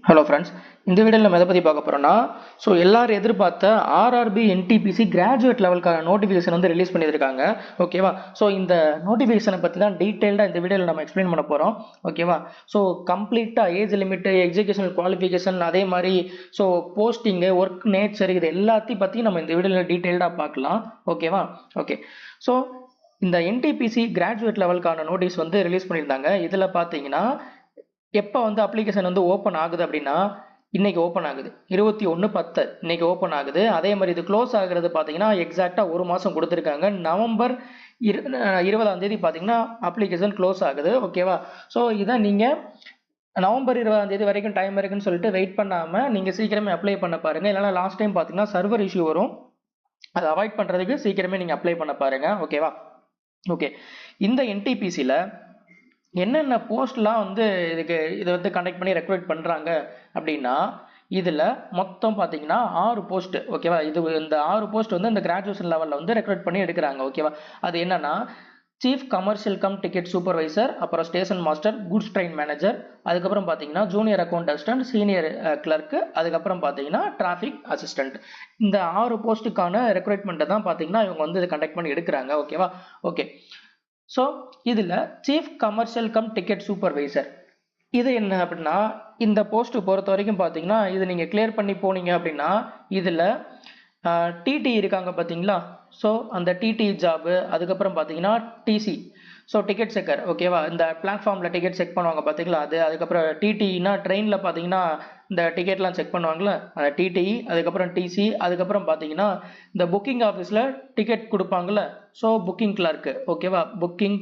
Hello friends, இந்த வீடியோவில் நம்ம எதை பற்றி பார்க்க போகிறோம்னா, எல்லாரும் எதிர்பார்த்த ஆர்ஆர்பி என்டிபிசி கிராஜுவேட் லெவலுக்கான நோட்டிஃபிகேஷன் வந்து ரிலீஸ் பண்ணியிருக்காங்க. ஓகேவா? இந்த நோட்டிஃபிகேஷனை பற்றி தான் டீட்டெயில்டாக இந்த வீடியோவில் நம்ம எக்ஸ்பிளைன் பண்ண போகிறோம். ஓகேவா? கம்ப்ளீட்டாக ஏஜ் லிமிட்டு, எஜுகேஷனல் குவாலிஃபிகேஷன், அதே மாதிரி போஸ்டிங்கு, ஒர்க் நேச்சர், இது எல்லாத்தையும் பற்றி நம்ம இந்த வீடியோவில் டீட்டெயில்டாக பார்க்கலாம். ஓகேவா? ஓகே. ஸோ இந்த என்டிபிசி கிராஜுவேட் லெவலுக்கான நோட்டீஸ் வந்து ரிலீஸ் பண்ணியிருந்தாங்க. இதில் பார்த்தீங்கன்னா எப்போ வந்து அப்ளிகேஷன் வந்து ஓப்பன் ஆகுது அப்படின்னா, இன்னைக்கு ஓப்பன் ஆகுது 21/10 இன்னைக்கு ஓப்பன் ஆகுது. அதே மாதிரி இது க்ளோஸ் ஆகுறது பார்த்தீங்கன்னா எக்ஸாக்டாக ஒரு மாதம் கொடுத்துருக்காங்க. நவம்பர் 20ஆம் தேதி பார்த்தீங்கன்னா அப்ளிகேஷன் க்ளோஸ் ஆகுது. ஓகேவா? இதை நீங்கள் நவம்பர் 20ஆம் தேதி வரைக்கும் டைம் இருக்குன்னு சொல்லிட்டு வெயிட் பண்ணாமல் நீங்கள் சீக்கிரமே அப்ளை பண்ண பாருங்கள். இல்லைனா லாஸ்ட் டைம் பார்த்தீங்கன்னா சர்வர் இஷ்யூ வரும். அதை அவாய்ட் பண்ணுறதுக்கு சீக்கிரமே நீங்கள் அப்ளை பண்ண பாருங்கள். ஓகேவா? ஓகே. இந்த என்டிபிசியில் என்னென்ன போஸ்ட்லாம் வந்து இதை வந்து கண்டக்ட் பண்ணி ரெக்ரூட் பண்ணுறாங்க அப்படின்னா, இதில் மொத்தம் பார்த்தீங்கன்னா 6 போஸ்ட். ஓகேவா? இந்த 6 போஸ்ட் வந்து இந்த கிராஜுவேஷன் லெவலில் வந்து ரெக்ரூட் பண்ணி எடுக்கிறாங்க. ஓகேவா? அது என்னன்னா, chief commercial cum ticket supervisor, அப்புறம் station master, goods train manager, அதுக்கப்புறம் பார்த்தீங்கன்னா junior account assistant, senior clerk, அதுக்கப்புறம் பார்த்தீங்கன்னா டிராஃபிக் அசிஸ்டன்ட். இந்த 6 போஸ்ட்டுக்கான ரெக்ரூட்மெண்ட்டை தான் பார்த்தீங்கன்னா இவங்க வந்து இதை கண்டக்ட் பண்ணி எடுக்கிறாங்க. ஓகேவா? ஓகே. இதில் chief commercial cum ticket supervisor இது என்ன அப்படின்னா, இந்த போஸ்ட் பொறுத்த வரைக்கும் பார்த்தீங்கன்னா இது நீங்கள் கிளியர் பண்ணி போனீங்க அப்படின்னா, இதில் டிடி இருக்காங்க பார்த்தீங்களா? அந்த டிடி ஜாபு, அதுக்கப்புறம் பார்த்தீங்கன்னா டிசி, டிக்கெட் செக்கர். ஓகேவா? இந்த பிளாட்ஃபார்மில் டிக்கெட் செக் பண்ணுவாங்க பார்த்தீங்களா, அது. அதுக்கப்புறம் டிடினா ட்ரெயினில் பார்த்தீங்கன்னா இந்த டிக்கெட்லாம் செக் பண்ணுவாங்களே, அந்த டிடிஇ, அதுக்கப்புறம் டிசி, அதுக்கப்புறம் பார்த்தீங்கன்னா இந்த புக்கிங் ஆஃபீஸில் டிக்கெட் கொடுப்பாங்கள்ல, புக்கிங் கிளர்க்கு. ஓகேவா? புக்கிங்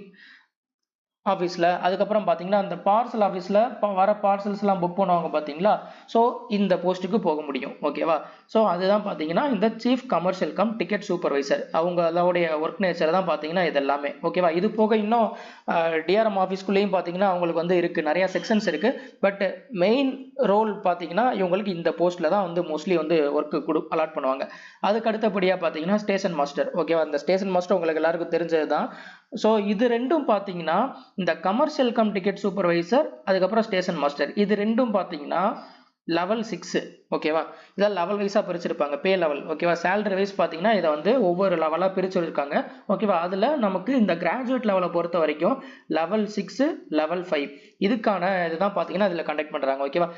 ஆஃபீஸில், அதுக்கப்புறம் பார்த்தீங்கன்னா அந்த பார்சல் ஆஃபீஸில் வர பார்சல்ஸ்லாம் புக் பண்ணுவாங்க பார்த்தீங்களா? இந்த போஸ்ட்டுக்கு போக முடியும். ஓகேவா? அதுதான் பார்த்தீங்கன்னா இந்த chief commercial cum ticket supervisor அவங்களுடைய ஒர்க் நேச்சர் தான் பார்த்தீங்கன்னா இது எல்லாமே. ஓகேவா? இது போக இன்னும் டிஆர்எம் ஆஃபீஸ்க்குள்ளேயும் பார்த்தீங்கன்னா அவங்களுக்கு வந்து இருக்குது, நிறையா செக்ஷன்ஸ் இருக்குது. பட் மெயின் ரோல் பார்த்தீங்கன்னா இவங்களுக்கு இந்த போஸ்ட்டில் தான் வந்து மோஸ்ட்லி வந்து ஒர்க்கு அலாட் பண்ணுவாங்க. அதுக்கு அடுத்தபடியாக பார்த்தீங்கன்னா ஸ்டேஷன் மாஸ்டர். ஓகேவா? இந்த ஸ்டேஷன் மாஸ்டர் உங்களுக்கு எல்லாருக்கும் தெரிஞ்சது தான். இது ரெண்டும் பார்த்தீங்கன்னா இந்த கமர்ஷியல் கம் டிக்கெட் சூப்பர்வைசர், அதுக்கப்புறம் ஸ்டேஷன் மாஸ்டர், இது ரெண்டும் பார்த்தீங்கன்னா லெவல் 6. ஓகேவா? இதான் லெவல் வைஸாக பிரிச்சிருப்பாங்க, பே லெவல். ஓகேவா? சேலரி வைஸ் பார்த்தீங்கன்னா இதை வந்து ஒவ்வொரு லெவலாக பிரிச்சிருக்காங்க. ஓகேவா? அதில் நமக்கு இந்த கிராஜுவேட் லெவலை பொறுத்த வரைக்கும் லெவல் 6, லெவல் 5 இதுக்கான இதுதான் பார்த்தீங்கன்னா இதில் கண்டக்ட் பண்ணுறாங்க. ஓகேவா?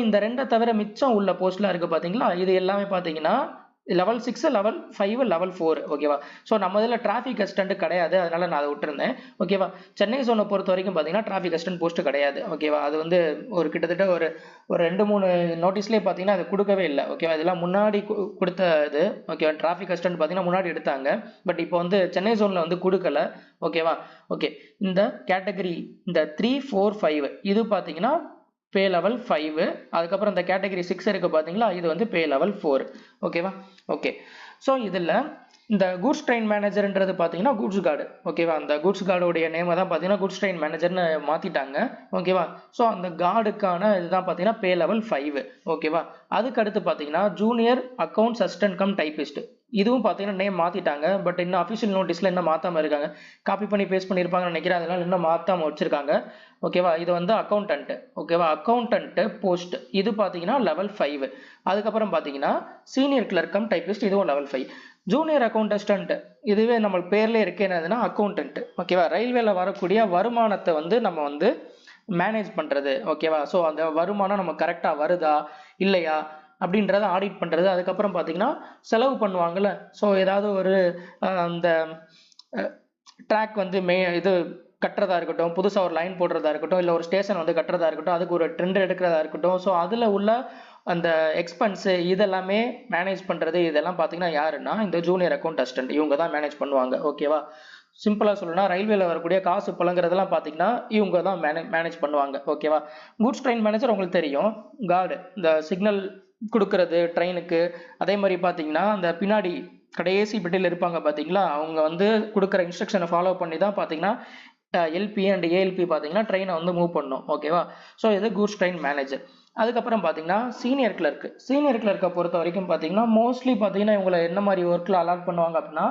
இந்த ரெண்டை தவிர மிச்சம் உள்ள போஸ்ட்லாம் இருக்குது பார்த்தீங்களா, இது எல்லாமே பார்த்தீங்கன்னா லெவல் 6, லெவல் 5, லெவல் 4. ஓகேவா? நம்ம இதில் டிராஃபிக் அசிஸ்டன்ட் கிடையாது, அதனால நான் அதை விட்டுருந்தேன். ஓகேவா? சென்னை ஜோனை பொறுத்த வரைக்கும் பார்த்தீங்கன்னா டிராஃபிக் அசிஸ்டன்ட் போஸ்ட் கிடையாது. ஓகேவா? அது வந்து கிட்டத்தட்ட ஒரு 2-3 நோட்டீஸ்லேயே பார்த்தீங்கன்னா அது கொடுக்கவே இல்லை. ஓகேவா? இதெல்லாம் முன்னாடி கொடுத்த இது. ஓகேவா? டிராஃபிக் அசிஸ்டன்ட் பார்த்தீங்கன்னா முன்னாடி எடுத்தாங்க, பட் இப்போ வந்து சென்னை ஜோனில் வந்து கொடுக்கல. ஓகேவா? ஓகே. இந்த கேட்டகரி இந்த 3, 4, 5 இது பார்த்தீங்கன்னா பே லெவல் 5. அதுக்கப்புறம் இந்த கேட்டகரி 6 இருக்கு பார்த்தீங்களா, இது வந்து பே லெவல் 4. ஓகேவா? ஓகே. இதில் இந்த குட்ஸ் ட்ரெயின் மேனேஜர்ன்றது பார்த்தீங்கன்னா குட்ஸ் கார்டு. ஓகேவா? அந்த குட்ஸ் கார்டுடைய நேமை தான் பார்த்தீங்கன்னா குட்ஸ் ட்ரெயின் மேனேஜர்னு மாற்றிட்டாங்க. ஓகேவா? அந்த கார்டுக்கான இதுதான் பார்த்தீங்கன்னா பே லெவல் 5. ஓகேவா? அதுக்கு அடுத்து பார்த்தீங்கன்னா junior accounts assistant come typist, இதுவும் பார்த்தீங்கன்னா நேம் மாற்றிட்டாங்க. பட் இன்னும் அஃபிஷியல் நோட்டீஸில் இன்னும் மாற்றாமல் இருக்காங்க. காப்பி பண்ணி பேஸ்ட் பண்ணியிருப்பாங்கன்னு நினைக்கிறேன், அதனால இன்னும் மாற்றாமல் வச்சுருக்காங்க. ஓகேவா? இது வந்து அக்கௌண்டன்ட். ஓகேவா? அக்கௌண்டன்ட் போஸ்ட் இது பார்த்தீங்கன்னா லெவல் 5. அதுக்கப்புறம் பார்த்தீங்கன்னா சீனியர் கிளர்க் கம் டைப்பிஸ்ட், இதுவும் லெவல் 5. ஜூனியர் அக்கௌண்ட் அசிஸ்டன்ட் இதுவே நம்ம பேர்லேயே இருக்கு, என்னதுன்னா அக்கௌண்டன்ட். ஓகேவா? ரயில்வேல வரக்கூடிய வருமானத்தை வந்து நம்ம வந்து மேனேஜ் பண்ணுறது. ஓகேவா? அந்த வருமானம் நம்ம கரெக்டாக வருதா இல்லையா அப்படின்றத ஆடிட் பண்ணுறது. அதுக்கப்புறம் பார்த்தீங்கன்னா செலவு பண்ணுவாங்கள்ல, ஏதாவது ஒரு அந்த ட்ராக் வந்து இது கட்டுறதா இருக்கட்டும், புதுசாக ஒரு லைன் போடுறதா இருக்கட்டும், இல்லை ஒரு ஸ்டேஷன் வந்து கட்டுறதா இருக்கட்டும், அதுக்கு ஒரு ட்ரெண்ட் எடுக்கிறதா இருக்கட்டும், அதில் உள்ள அந்த எக்ஸ்பென்ஸு இதெல்லாமே மேனேஜ் பண்ணுறது. இதெல்லாம் பார்த்தீங்கன்னா யாருன்னா இந்த ஜூனியர் அக்கௌண்ட் அசிஸ்டன்ட், இவங்க தான் மேனேஜ் பண்ணுவாங்க. ஓகேவா? சிம்பிளாக சொல்லணும்னா ரயில்வேல வரக்கூடிய காசு புழங்குறதெல்லாம் பார்த்தீங்கன்னா இவங்க தான் மேனேஜ் பண்ணுவாங்க. ஓகேவா? குட்ஸ் ட்ரெயின் மேனேஜர் உங்களுக்கு தெரியும், கார்டு, இந்த சிக்னல் கொடுக்கறது ட்ரெயினுக்கு. அதே மாதிரி பார்த்தீங்கன்னா அந்த பின்னாடி கடைசி பெட்டியில் இருப்பாங்க பார்த்தீங்களா, அவங்க வந்து கொடுக்குற இன்ஸ்ட்ரக்ஷனை ஃபாலோ பண்ணி தான் பார்த்தீங்கன்னா எல்பி அண்ட் ஏஎல்பி பார்த்தீங்கன்னா ட்ரெயினை வந்து மூவ் பண்ணும். ஓகேவா? இது குட்ஸ் ட்ரெயின் மேனேஜர். அதுக்கப்புறம் பார்த்தீங்கன்னா சீனியர் கிளர்க்கு பொறுத்த வரைக்கும் பார்த்தீங்கன்னா மோஸ்ட்லி பார்த்தீங்கன்னா இவங்களை என்ன மாதிரி ஒர்க்கில் அலாட் பண்ணுவாங்க அப்படின்னா,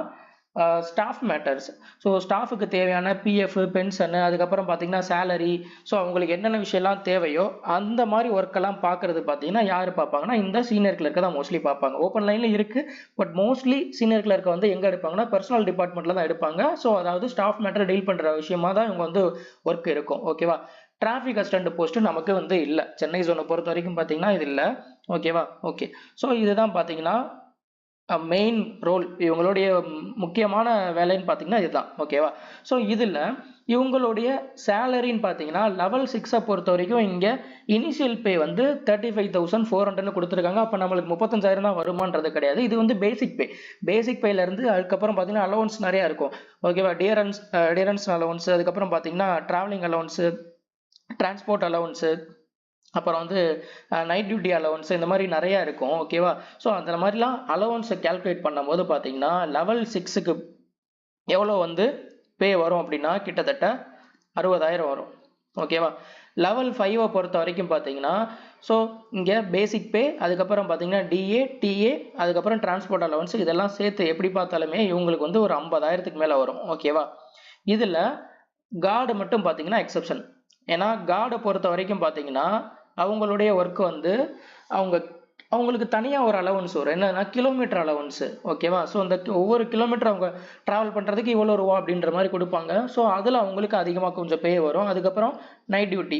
ஸ்டாஃப் மேட்டர்ஸ். ஸோ ஸ்டாஃபுக்கு தேவையான பிஎஃப், பென்ஷனு, அதுக்கப்புறம் பார்த்தீங்கன்னா சேலரி, ஸோ அவங்களுக்கு என்னென்ன விஷயம்லாம் தேவையோ அந்த மாதிரி ஒர்க்கெல்லாம் பார்க்குறது பார்த்தீங்கன்னா யார் பார்ப்பாங்கன்னா இந்த சீனியர் கிளர்க்கை தான் மோஸ்ட்லி பார்ப்பாங்க. ஓப்பன் லைனில் இருக்குது, பட் மோஸ்ட்லி சீனியர் கிளர்க்கை வந்து எங்கே எடுப்பாங்கன்னா பர்சனல் டிபார்ட்மெண்ட்டில் தான் எடுப்பாங்க. ஸோ அதாவது ஸ்டாஃப் மேட்டர் டீல் பண்ணுற விஷயமா தான் இவங்க வந்து ஒர்க் இருக்கும். ஓகேவா. டிராஃபிக் அசிஸ்டன்ட் போஸ்ட் நமக்கு வந்து இல்லை, சென்னை ஜோனை பொறுத்த வரைக்கும் பார்த்தீங்கன்னா இது இல்லை. ஓகேவா. ஓகே. ஸோ இதுதான் பார்த்தீங்கன்னா மெயின் ரோல், இவங்களுடைய முக்கியமான வேலைன்னு பார்த்தீங்கன்னா இதுதான். ஓகேவா. ஸோ இதில் இவங்களுடைய சேலரின்னு பார்த்தீங்கன்னா லெவல் 6 பொறுத்த வரைக்கும் இங்கே இனிஷியல் பே வந்து 35,400 கொடுத்துருக்காங்க. அப்போ நம்மளுக்கு 35,000 தான் வருமானது கிடையாது. இது வந்து பேசிக் பே. பேசிக் பேலேருந்து அதுக்கப்புறம் பார்த்தீங்கன்னா அலவன்ஸ் நிறையா இருக்கும். ஓகேவா. டியரன்ஸ் அலவன்ஸ், அதுக்கப்புறம் பார்த்தீங்கன்னா ட்ராவலிங் அலவன்ஸு, டிரான்ஸ்போர்ட் அலவன்ஸு, அப்புறம் வந்து நைட் டியூட்டி அலவன்ஸ், இந்த மாதிரி நிறையா இருக்கும். ஓகேவா. ஸோ அந்த மாதிரிலாம் அலவன்ஸை கேல்குலேட் பண்ணும்போது பார்த்தீங்கன்னா லெவல் 6க்கு எவ்வளோ வந்து பே வரும் அப்படின்னா கிட்டத்தட்ட 60,000 வரும். ஓகேவா. லெவல் 5 பொறுத்த வரைக்கும் பார்த்தீங்கன்னா ஸோ இங்கே பேசிக் பே, அதுக்கப்புறம் பார்த்தீங்கன்னா டிஏ, டிஏ, அதுக்கப்புறம் டிரான்ஸ்போர்ட் அலவன்ஸ், இதெல்லாம் சேர்த்து எப்படி பார்த்தாலுமே இவங்களுக்கு வந்து ஒரு 50,000க்கு மேலே வரும். ஓகேவா. இதில் கார்டு மட்டும் பார்த்தீங்கன்னா எக்ஸப்ஷன். ஏன்னா கார்டை பொறுத்த வரைக்கும் பார்த்தீங்கன்னா அவங்களுடைய ஒர்க்கு வந்து அவங்களுக்கு தனியாக ஒரு அலவன்ஸ் வரும். என்னன்னா கிலோமீட்டர் அலவன்ஸு. ஓகேவா. ஸோ அந்த ஒவ்வொரு கிலோமீட்டர் அவங்க ட்ராவல் பண்ணுறதுக்கு இவ்வளோ ரூபா அப்படின்ற மாதிரி கொடுப்பாங்க. ஸோ அதில் அவங்களுக்கு அதிகமாக கொஞ்சம் பே வரும். அதுக்கப்புறம் நைட் டியூட்டி.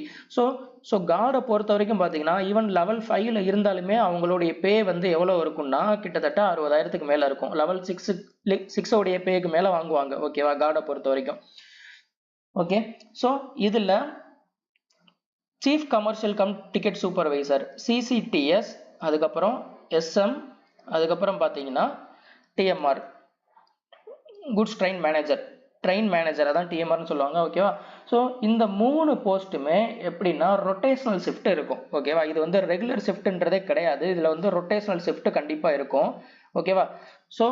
ஸோ கார்டை பொறுத்த வரைக்கும் பார்த்தீங்கன்னா ஈவன் லெவல் 5ல் இருந்தாலுமே அவங்களுடைய பே வந்து எவ்வளோ இருக்கும்னா கிட்டத்தட்ட 60,000க்கு மேலே இருக்கும். லெவல் 6 பேக்கு மேலே வாங்குவாங்க. ஓகேவா. கார்டை பொறுத்த வரைக்கும். ஓகே. ஸோ இதில் chief commercial cum ticket supervisor, CCTS, அதுக்கப்புறம் எஸ்எம், அதுக்கப்புறம் பார்த்தீங்கன்னா டிஎம்ஆர், குட்ஸ் ட்ரெயின் மேனேஜர் அதான் டிஎம்ஆர்னு சொல்லுவாங்க. ஓகேவா. ஸோ இந்த 3 போஸ்ட்டுமே எப்படின்னா ரொட்டேஷனல் ஷிஃப்ட் இருக்கும். ஓகேவா. இது வந்து ரெகுலர் ஷிஃப்ட்ன்றதே கிடையாது, இதில் வந்து ரொட்டேஷனல் ஷிஃப்ட் கண்டிப்பாக இருக்கும். ஓகேவா. ஸோ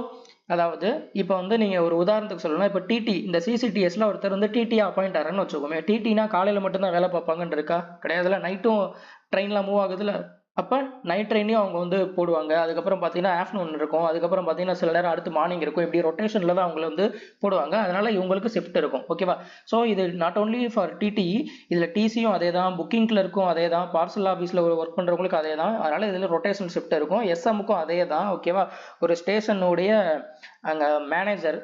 அதாவது இப்போ வந்து நீங்கள் ஒரு உதாரணத்துக்கு சொல்லணும்னா இப்போ டிடி, இந்த சிசிடிஎஸ்ல ஒருத்தர் வந்து டிடியாக அப்பாயிண்ட் ஆகிறேன்னு வச்சுக்கோமே. டிடினா காலையில் மட்டும்தான் வேலை பார்ப்பாங்கன்னு இருக்கா? கிடையாதுல. நைட்டும் ட்ரெயின்லாம் மூவ் ஆகுதுல. அப்போ நைட் ட்ரெயினையும் அவங்க வந்து போடுவாங்க. அதுக்கப்புறம் பார்த்தீங்கன்னா ஆஃப்டர்நூன் இருக்கும். அதுக்கப்புறம் பார்த்தீங்கன்னா சில நேரம் அடுத்து மார்னிங் இருக்கும். இப்படி ரொட்டேஷனில் தான் அவங்கள வந்து போடுவாங்க. அதனால இவங்களுக்கு ஷிஃப்ட் இருக்கும். ஓகேவா. ஸோ இது நாட் ஓன்லி ஃபார் டிடிஇ, இதில் டிசியும் அதே தான், புக்கிங் கிளர்க்கும் அதே தான், பார்சல் ஆஃபீஸில் ஒர்க் பண்ணுறவங்களுக்கு அதே தான். அதனால இதில் ரொட்டேஷனல் ஷிஃப்ட் இருக்கும். எஸ்எம்முக்கும் அதே தான். ஓகேவா. ஒரு ஸ்டேஷனுடைய அங்கே மேனேஜர்,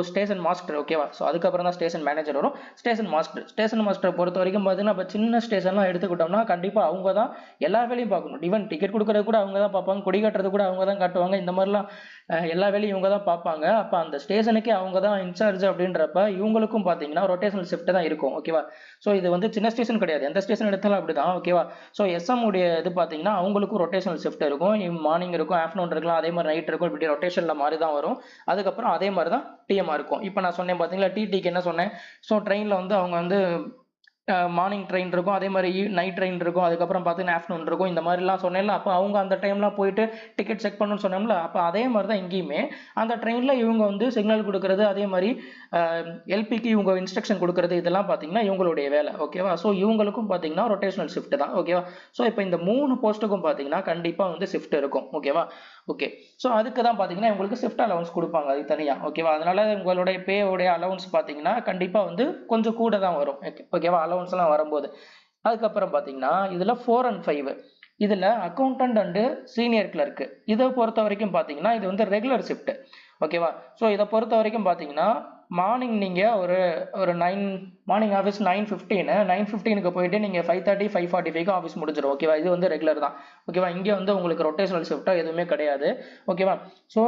ஸ்டேஷன் மாஸ்டர். ஓகேவா. ஸோ அதுக்கப்புறம் தான் ஸ்டேஷன் மேனேஜர் வரும். ஸ்டேஷன் மாஸ்டரை பொறுத்த வரைக்கும் பார்த்தீங்கன்னா இப்போ சின்ன ஸ்டேஷன்லாம் எடுத்துக்கிட்டோம்னா கண்டிப்பாக அவங்க தான் எல்லா வேலையும் பார்க்கணும். ஈவன் டிக்கெட் கொடுக்கறது கூட அவங்க தான் பார்ப்பாங்க, கொடி கட்டுறது கூட அவங்க தான் காட்டுவாங்க. இந்த மாதிரிலாம் எல்லா வேலையும் இவங்க தான் பார்ப்பாங்க. அப்போ அந்த ஸ்டேஷனுக்கே அவங்க தான் இன்சார்ஜ் அப்படின்றப்ப இவங்களுக்கும் பார்த்தீங்கன்னா ரொட்டேஷனல் ஷிஃப்ட் தான் இருக்கும். ஓகேவா. ஸோ இது வந்து சின்ன ஸ்டேஷன் கிடையாது, எந்த ஸ்டேஷன் எடுத்தாலும் அப்படி தான். ஓகேவா. ஸோ எஸ்எம் உடைய இது பார்த்தீங்கன்னா அவங்களுக்கும் ரொட்டேஷனல் ஷிஃப்ட் இருக்கும். மார்னிங் இருக்கும், ஆஃப்டர்நூன் இருக்கலாம், அதே மாதிரி நைட் இருக்கும். இப்படி ரொட்டேஷனில் மாதிரி தான் வரும். அதுக்கப்புறம் அதே மாதிரி தான் டிஎம்ஆர் இருக்கும். இப்போ நான் சொன்னேன் பார்த்தீங்களா டிடிக்கு என்ன சொன்னேன். ஸோ ட்ரெயினில் வந்து அவங்க வந்து மார்னிங் ட்ரெயின் இருக்கும், அதே மாதிரி நைட் ட்ரெயின் இருக்கும், அதுக்கப்புறம் பார்த்தீங்கன்னா ஆஃப்டர்நூன் இருக்கும். இந்த மாதிரிலாம் சொன்னேன்ல. அப்போ அவங்க அந்த டைம்லாம் போயிட்டு டிக்கெட் செக் பண்ணணும்னு சொன்னோம்ல. அப்போ அதே மாதிரி தான் இங்கேயுமே அந்த ட்ரெயினில் இவங்க வந்து சிக்னல் கொடுக்கறது, அதே மாதிரி எல்பிக்கு இவங்க இன்ஸ்ட்ரக்ஷன் கொடுக்கறது, இதெல்லாம் பார்த்தீங்கன்னா இவங்களுடைய வேலை. ஓகேவா. ஸோ இவங்களுக்கும் பார்த்தீங்கன்னா ரொட்டேஷனல் ஷிஃப்ட் தான். ஓகேவா. ஸோ இப்போ இந்த 3 போஸ்ட்டுக்கும் பார்த்தீங்கன்னா கண்டிப்பாக வந்து ஷிஃப்ட் இருக்கும். ஓகேவா. ஓகே. ஸோ அதுக்கு தான் பார்த்தீங்கன்னா இவங்களுக்கு ஷிஃப்ட் அலவன்ஸ் கொடுப்பாங்க அது தனியாக. ஓகேவா. அதனால உங்களுடைய பேவுடைய அலவன்ஸ் பார்த்தீங்கன்னா கண்டிப்பாக வந்து கொஞ்சம் கூட தான் வரும். ஓகேவா. அலவன்ஸ்லாம் வரும்போது அதுக்கப்புறம் பார்த்தீங்கன்னா இதில் 4 and 5, இதில் அக்கௌண்டன்ட் அண்டு சீனியர் கிளர்க்கு இதை பொறுத்த வரைக்கும் பார்த்தீங்கன்னா இது வந்து ரெகுலர் ஷிஃப்ட். ஓகேவா. ஸோ இதை பொறுத்த வரைக்கும் பார்த்தீங்கன்னா மார்னிங் நீங்கள் ஒரு மார்னிங் ஆஃபீஸ் 9:15 போயிட்டு நீங்கள் 5:30 5:45 ஆஃபீஸ் முடிஞ்சிடும். ஓகேவா. இது வந்து ரெகுலர் தான். ஓகேவா. இங்கே வந்து உங்களுக்கு ரொட்டேஷனல் ஷிஃப்ட்டாக எதுவுமே கிடையாது. ஓகேவா. ஸோ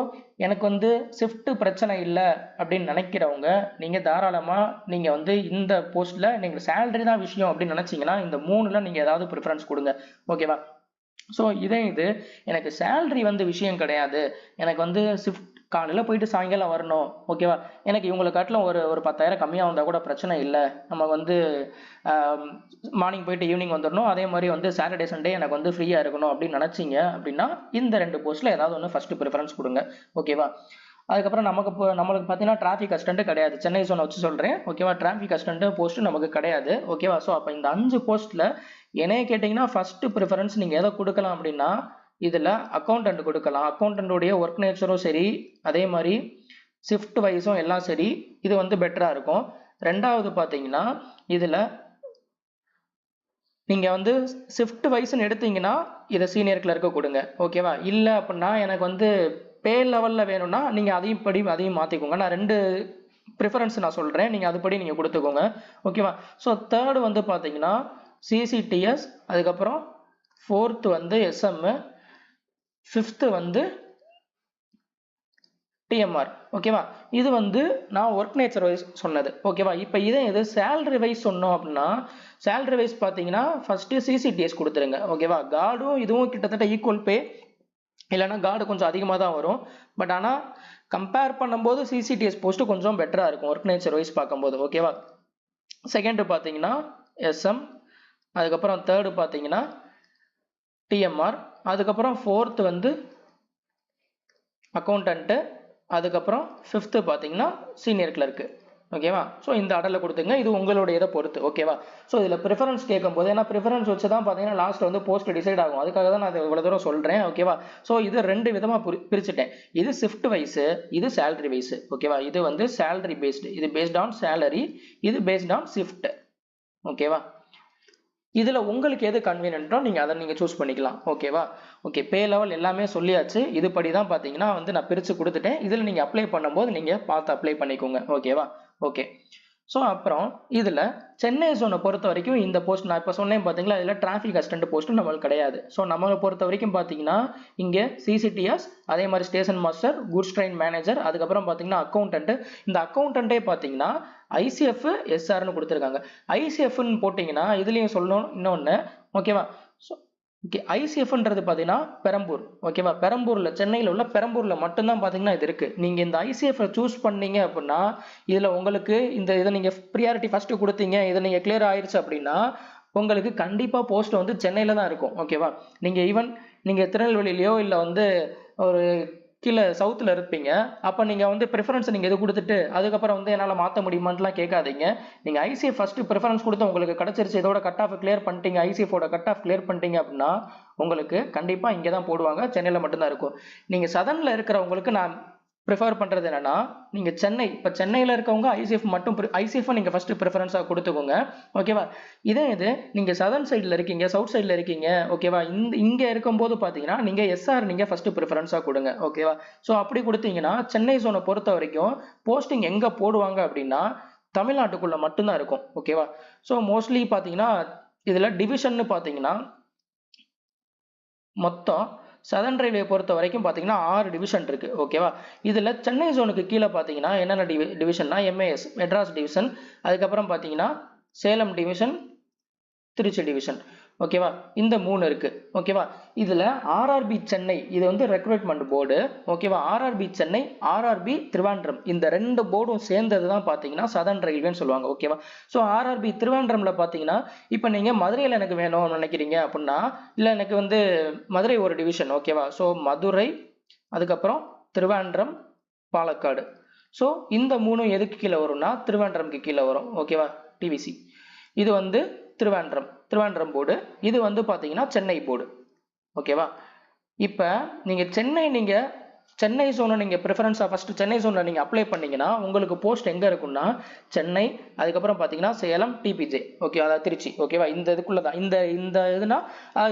எனக்கு வந்து ஷிஃப்ட் பிரச்சனை இல்லை அப்படின்னு நினைக்கிறவங்க நீங்கள் தாராளமாக நீங்கள் வந்து இந்த போஸ்ட்டில் நீங்கள் சேலரி தான் விஷயம் அப்படின்னு நினச்சிங்கன்னா இந்த 3ல் நீங்கள் ஏதாவது ப்ரிஃபரன்ஸ் கொடுங்க. ஓகேவா. ஸோ இது எனக்கு சேலரி வந்து விஷயம் கிடையாது, எனக்கு வந்து ஷிஃப்ட் காலையில் போயிட்டு சாயங்காலம் வரணும். ஓகேவா. எனக்கு இவங்களை காட்டிலும் ஒரு 10,000 கம்மியாக வந்தால் கூட பிரச்சனை இல்லை, நம்ம வந்து மார்னிங் போயிட்டு ஈவினிங் வந்துடணும், அதே மாதிரி வந்து சாட்டர்டே சண்டே எனக்கு வந்து ஃப்ரீயாக இருக்கணும் அப்படின்னு நினச்சிங்க அப்படின்னா இந்த 2 போஸ்ட்டில் ஏதாவது ஒன்று ஃபஸ்ட்டு ப்ரிஃபரன்ஸ் கொடுங்க. ஓகேவா. அதுக்கப்புறம் நம்மளுக்கு பார்த்தீங்கன்னா டிராஃபிக் அசிஸ்டன்ட் கிடையாது, சென்னை ஜோனை வச்சு சொல்கிறேன். ஓகேவா. டிராஃபிக் அசிஸ்டன்ட் போஸ்ட்டு நமக்கு கிடையாது. ஓகேவா. ஸோ அப்போ இந்த 5 போஸ்ட்டில் என்னைய கேட்டிங்கன்னா ஃபஸ்ட்டு ப்ரிஃபரன்ஸ் நீங்கள் எதை கொடுக்கலாம் அப்படின்னா இதில் அக்கௌண்டன்ட் கொடுக்கலாம். அக்கௌண்டன்ட்டுடைய ஒர்க் நேச்சரும் சரி, அதே மாதிரி ஷிஃப்ட் வைஸும் எல்லாம் சரி இது வந்து பெட்டராக இருக்கும். ரெண்டாவது பார்த்தீங்கன்னா இதில் நீங்கள் வந்து ஷிஃப்ட் வைஸ்ன்னு எடுத்தீங்கன்னா இதை சீனியர் கிளர்க்கு கொடுங்க. ஓகேவா? இல்லை அப்படின்னா எனக்கு வந்து பே லெவலில் வேணும்னா நீங்கள் அதையும் மாற்றிக்கோங்க. நான் 2 ப்ரிஃபரன்ஸ் நான் சொல்கிறேன், நீங்கள் அதுபடி நீங்கள் கொடுத்துக்கோங்க. ஓகேவா? ஸோ தேர்டு வந்து பார்த்தீங்கன்னா சிசிடிஎஸ், அதுக்கப்புறம் 4th வந்து எஸ்எம், 5th வந்து டிஎம்ஆர். ஓகேவா? இது வந்து நான் ஒர்க் நேச்சர் வைஸ் சொன்னது. ஓகேவா? இப்போ இது சேலரி வைஸ் சொன்னோம் அப்படின்னா சேலரி வைஸ் பார்த்தீங்கன்னா ஃபர்ஸ்ட்டு சிசிடிஎஸ் கொடுத்துருங்க. ஓகேவா? கார்டும் இதுவும் கிட்டத்தட்ட ஈக்குவல் பே, இல்லைன்னா கார்டு கொஞ்சம் அதிகமாக தான் வரும். பட் ஆனால் கம்பேர் பண்ணும்போது சிசிடிஎஸ் போஸ்ட்டு கொஞ்சம் பெட்டராக இருக்கும் ஒர்க் நேச்சர் வைஸ் பார்க்கும்போது. ஓகேவா? செகண்டு பார்த்தீங்கன்னா எஸ்எம், அதுக்கப்புறம் தேர்டு பார்த்தீங்கன்னா டிஎம்ஆர், அதுக்கப்புறம் 4th வந்து அக்கௌண்டன்ட்டு, அதுக்கப்புறம் 5th பார்த்தீங்கன்னா சீனியர் கிளர்க்கு. ஓகேவா? ஸோ இந்த ஆர்டரில் கொடுத்துங்க. இது உங்களுடைய இதை பொறுத்து. ஓகேவா? ஸோ இதில் ப்ரிஃபரன்ஸ் கேட்கும்போது, ஏன்னா ப்ரிஃபரன்ஸ் வச்சு தான் பார்த்தீங்கன்னா லாஸ்ட் வந்து போஸ்ட் டிசைட் ஆகும். அதுக்காக தான் நான் இவ்வளோ தூரம் சொல்கிறேன். ஓகேவா? ஸோ இது 2 விதமாக பிரிச்சுட்டேன். இது ஷிஃப்ட் வைஸு, இது சேலரி வைஸு. ஓகேவா? இது வந்து சேலரி பேஸ்டு, இது பேஸ்ட் ஆன் சேலரி, இது பேஸ்ட் ஆன் ஷிஃப்ட். ஓகேவா? இதில் உங்களுக்கு எது கன்வீனியன்ட்டோ நீங்கள் அதை நீங்கள் சூஸ் பண்ணிக்கலாம். ஓகேவா? ஓகே, பே லெவல் எல்லாமே சொல்லியாச்சு. இதுபடி தான் பார்த்தீங்கன்னா வந்து நான் பிரித்து கொடுத்துட்டேன். இதில் நீங்கள் அப்ளை பண்ணும்போது நீங்கள் பார்த்து அப்ளை பண்ணிக்கோங்க. ஓகேவா? ஓகே. ஸோ அப்புறம் இதில் சென்னை ஜோனை பொறுத்த வரைக்கும் இந்த போஸ்ட் நான் இப்போ சொன்னேன் பார்த்தீங்களா, இதில் டிராஃபிக் அசிஸ்டன்ட் போஸ்ட்டும் நம்மளுக்கு கிடையாது. ஸோ நம்மளை பொறுத்த வரைக்கும் பார்த்தீங்கன்னா இங்கே சிசிடிஎஸ், அதே மாதிரி station master, goods train manager, அதுக்கப்புறம் பார்த்தீங்கன்னா அக்கௌண்டன்ட். இந்த அக்கௌண்டன்ட்டே பார்த்தீங்கன்னா ஐசிஎஃப் எஸ்ஆர்னு கொடுத்துருக்காங்க. ஐசிஎஃப்னு போட்டிங்கன்னா இதுலேயும் சொல்லணும் இன்னொன்று. ஓகேவா? ஸோ ஓகே, ஐசிஎஃப்ன்றது பார்த்தீங்கன்னா பெரம்பூர். ஓகேவா? பெரம்பூரில், சென்னையில் உள்ள பெரம்பூரில் மட்டும்தான் பார்த்தீங்கன்னா இது இருக்குது. நீங்கள் இந்த ஐசிஎஃப் சூஸ் பண்ணீங்க அப்படின்னா இதில் உங்களுக்கு இதை நீங்கள் ப்ரியாரிட்டி ஃபஸ்ட்டு கொடுத்தீங்க, இதை நீங்கள் கிளியர் ஆயிடுச்சு அப்படின்னா உங்களுக்கு கண்டிப்பாக போஸ்ட் வந்து சென்னையில் தான் இருக்கும். ஓகேவா? நீங்கள் ஈவன் நீங்கள் திருநெல்வேலியிலையோ இல்லை வந்து ஒரு கீழே சவுத்தில் இருப்பீங்க, அப்போ நீங்கள் வந்து ப்ரிஃபரன்ஸ் நீங்கள் இது கொடுத்துட்டு அதுக்கப்புறம் வந்து என்னால் மாற்ற முடியுமான்லாம் கேட்காதீங்க. நீங்கள் ஐசிஎஃப் ஃபஸ்ட்டு ப்ரிஃபரன்ஸ் கொடுத்து உங்களுக்கு கிடச்சிருச்சு, இதோட கட் ஆஃப் கிளியர் பண்ணிட்டீங்க, ஐசிஎஃபோட கட் ஆஃப் கிளியர் பண்ணிட்டீங்க அப்படின்னா உங்களுக்கு கண்டிப்பாக இங்கே தான் போடுவாங்க, சென்னையில் மட்டும்தான் இருக்கும். நீங்கள் சதனில் இருக்கிறவங்களுக்கு நான் ப்ரிஃபர் பண்ணுறது என்னன்னா, நீங்கள் இப்போ சென்னையில் இருக்கவங்க ஐசிஎஃப் நீங்கள் ஃபஸ்ட்டு ப்ரிஃபரன்ஸாக கொடுத்துக்கோங்க. ஓகேவா? இது நீங்கள் சதர்ன் சைடில் இருக்கீங்க, சவுத் சைடில் இருக்கீங்க. ஓகேவா? இங்கே இருக்கும்போது பார்த்தீங்கன்னா நீங்கள் எஸ்ஆர் நீங்கள் ஃபஸ்ட்டு ப்ரிஃபரன்ஸாக கொடுங்க. ஓகேவா? ஸோ அப்படி கொடுத்தீங்கன்னா சென்னை ஜோனை பொறுத்த வரைக்கும் போஸ்டிங் எங்கே போடுவாங்க அப்படின்னா தமிழ்நாட்டுக்குள்ளே மட்டும்தான் இருக்கும். ஓகேவா? ஸோ மோஸ்ட்லி பார்த்தீங்கன்னா இதில் டிவிஷன்னு பார்த்தீங்கன்னா மொத்தம் சதர்ன் ரயில்வே பொறுத்த வரைக்கும் பார்த்தீங்கன்னா 6 டிவிஷன் இருக்குது. ஓகேவா? இதில் சென்னை ஜோனுக்கு கீழே பார்த்தீங்கன்னா என்னென்ன டிவிஷன்னா எம்ஏஎஸ் மெட்ராஸ் டிவிஷன், அதுக்கப்புறம் பார்த்தீங்கன்னா சேலம் டிவிஷன், திருச்சி டிவிஷன். ஓகேவா? இந்த 3 இருக்குது. ஓகேவா? இதில் ஆர்ஆர்பி சென்னை இது வந்து ரெக்ரூட்மெண்ட் போர்டு. ஓகேவா? ஆர்ஆர்பி சென்னை, ஆர்ஆர்பி திருவாண்டம், இந்த 2 போர்டும் சேர்ந்தது தான் பார்த்தீங்கன்னா சதர்ன் ரயில்வேன்னு சொல்லுவாங்க. ஓகேவா? ஸோ ஆர்ஆர்பி திருவாண்டமில் பார்த்தீங்கன்னா இப்போ நீங்கள் மதுரையில் எனக்கு வேணும்னு நினைக்கிறீங்க அப்படின்னா, இல்லை எனக்கு வந்து மதுரை ஒரு டிவிஷன். ஓகேவா? ஸோ மதுரை, அதுக்கப்புறம் திருவாண்டம், பாலக்காடு. ஸோ இந்த 3 எதுக்கு கீழே வரும்னா திருவாண்டரம்க்கு கீழே வரும். ஓகேவா? டிவிசி இது வந்து திருவாண்டம் போர்டு, இது வந்து பார்த்தீங்கன்னா சென்னை போர்டு. ஓகேவா? இப்போ நீங்கள் சென்னை ஜோனை நீங்கள் ப்ரிஃபரன்ஸாக ஃபஸ்ட்டு சென்னை ஜோனில் நீங்கள் அப்ளை பண்ணிங்கன்னா உங்களுக்கு போஸ்ட் எங்கே இருக்குன்னா சென்னை, அதுக்கப்புறம் பார்த்தீங்கன்னா சேலம், டிபிஜே. ஓகே, அதாவது திருச்சி. ஓகேவா? இந்த இதுக்குள்ளே தான் இந்த இதுனா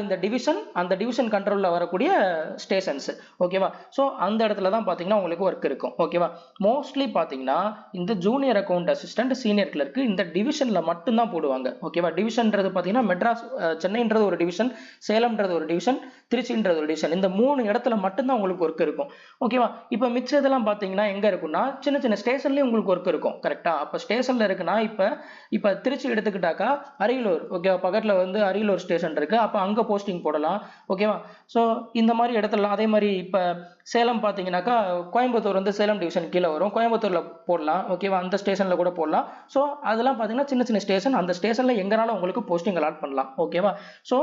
இந்த டிவிஷன், அந்த டிவிஷன் கண்ட்ரோலில் வரக்கூடிய ஸ்டேஷன்ஸு. ஓகேவா? ஸோ அந்த இடத்துல தான் பார்த்தீங்கன்னா உங்களுக்கு ஒர்க் இருக்கும். ஓகேவா? மோஸ்ட்லி பார்த்தீங்கன்னா இந்த junior account assistant, senior clerk இந்த டிவிஷனில் மட்டும்தான் போடுவாங்க. ஓகேவா? டிவிஷன்ன்றது பார்த்தீங்கன்னா மெட்ராஸ், சென்னைன்றது ஒரு டிவிஷன், சேலம்ன்றது ஒரு டிவிஷன், திருச்சின்றது ஒரு டிவிஷன். இந்த 3 இடத்துல மட்டும்தான் உங்களுக்கு ஒர்க் இருக்கும். ஓகேவா? இப்போ மிச்சம் இதெல்லாம் பார்த்தீங்கன்னா எங்கே இருக்குன்னா சின்ன சின்ன ஸ்டேஷன்லேயும் உங்களுக்கு ஒர்க் இருக்கும். கரெக்டாக? அப்போ ஸ்டேஷனில் இருக்குன்னா இப்போ திருச்சி எடுத்துக்கிட்டாக்கா அரியலூர். ஓகேவா? பக்கத்தில் வந்து அரியலூர் ஸ்டேஷன் இருக்குது, அப்போ அங்கே போஸ்டிங் போடலாம். ஓகேவா? ஸோ இந்த மாதிரி இடத்துலலாம் அதே மாதிரி இப்போ சேலம் பார்த்தீங்கன்னாக்கா கோயம்புத்தூர் வந்து சேலம் டிவிஷன் கீழே வரும், கோயம்புத்தூரில் போடலாம். ஓகேவா? அந்த ஸ்டேஷனில் கூட போடலாம். ஸோ அதெல்லாம் பார்த்தீங்கன்னா சின்ன சின்ன ஸ்டேஷன், அந்த ஸ்டேஷனில் எங்கனாலும் உங்களுக்கு போஸ்டிங் அலாட் பண்ணலாம். ஓகேவா? ஸோ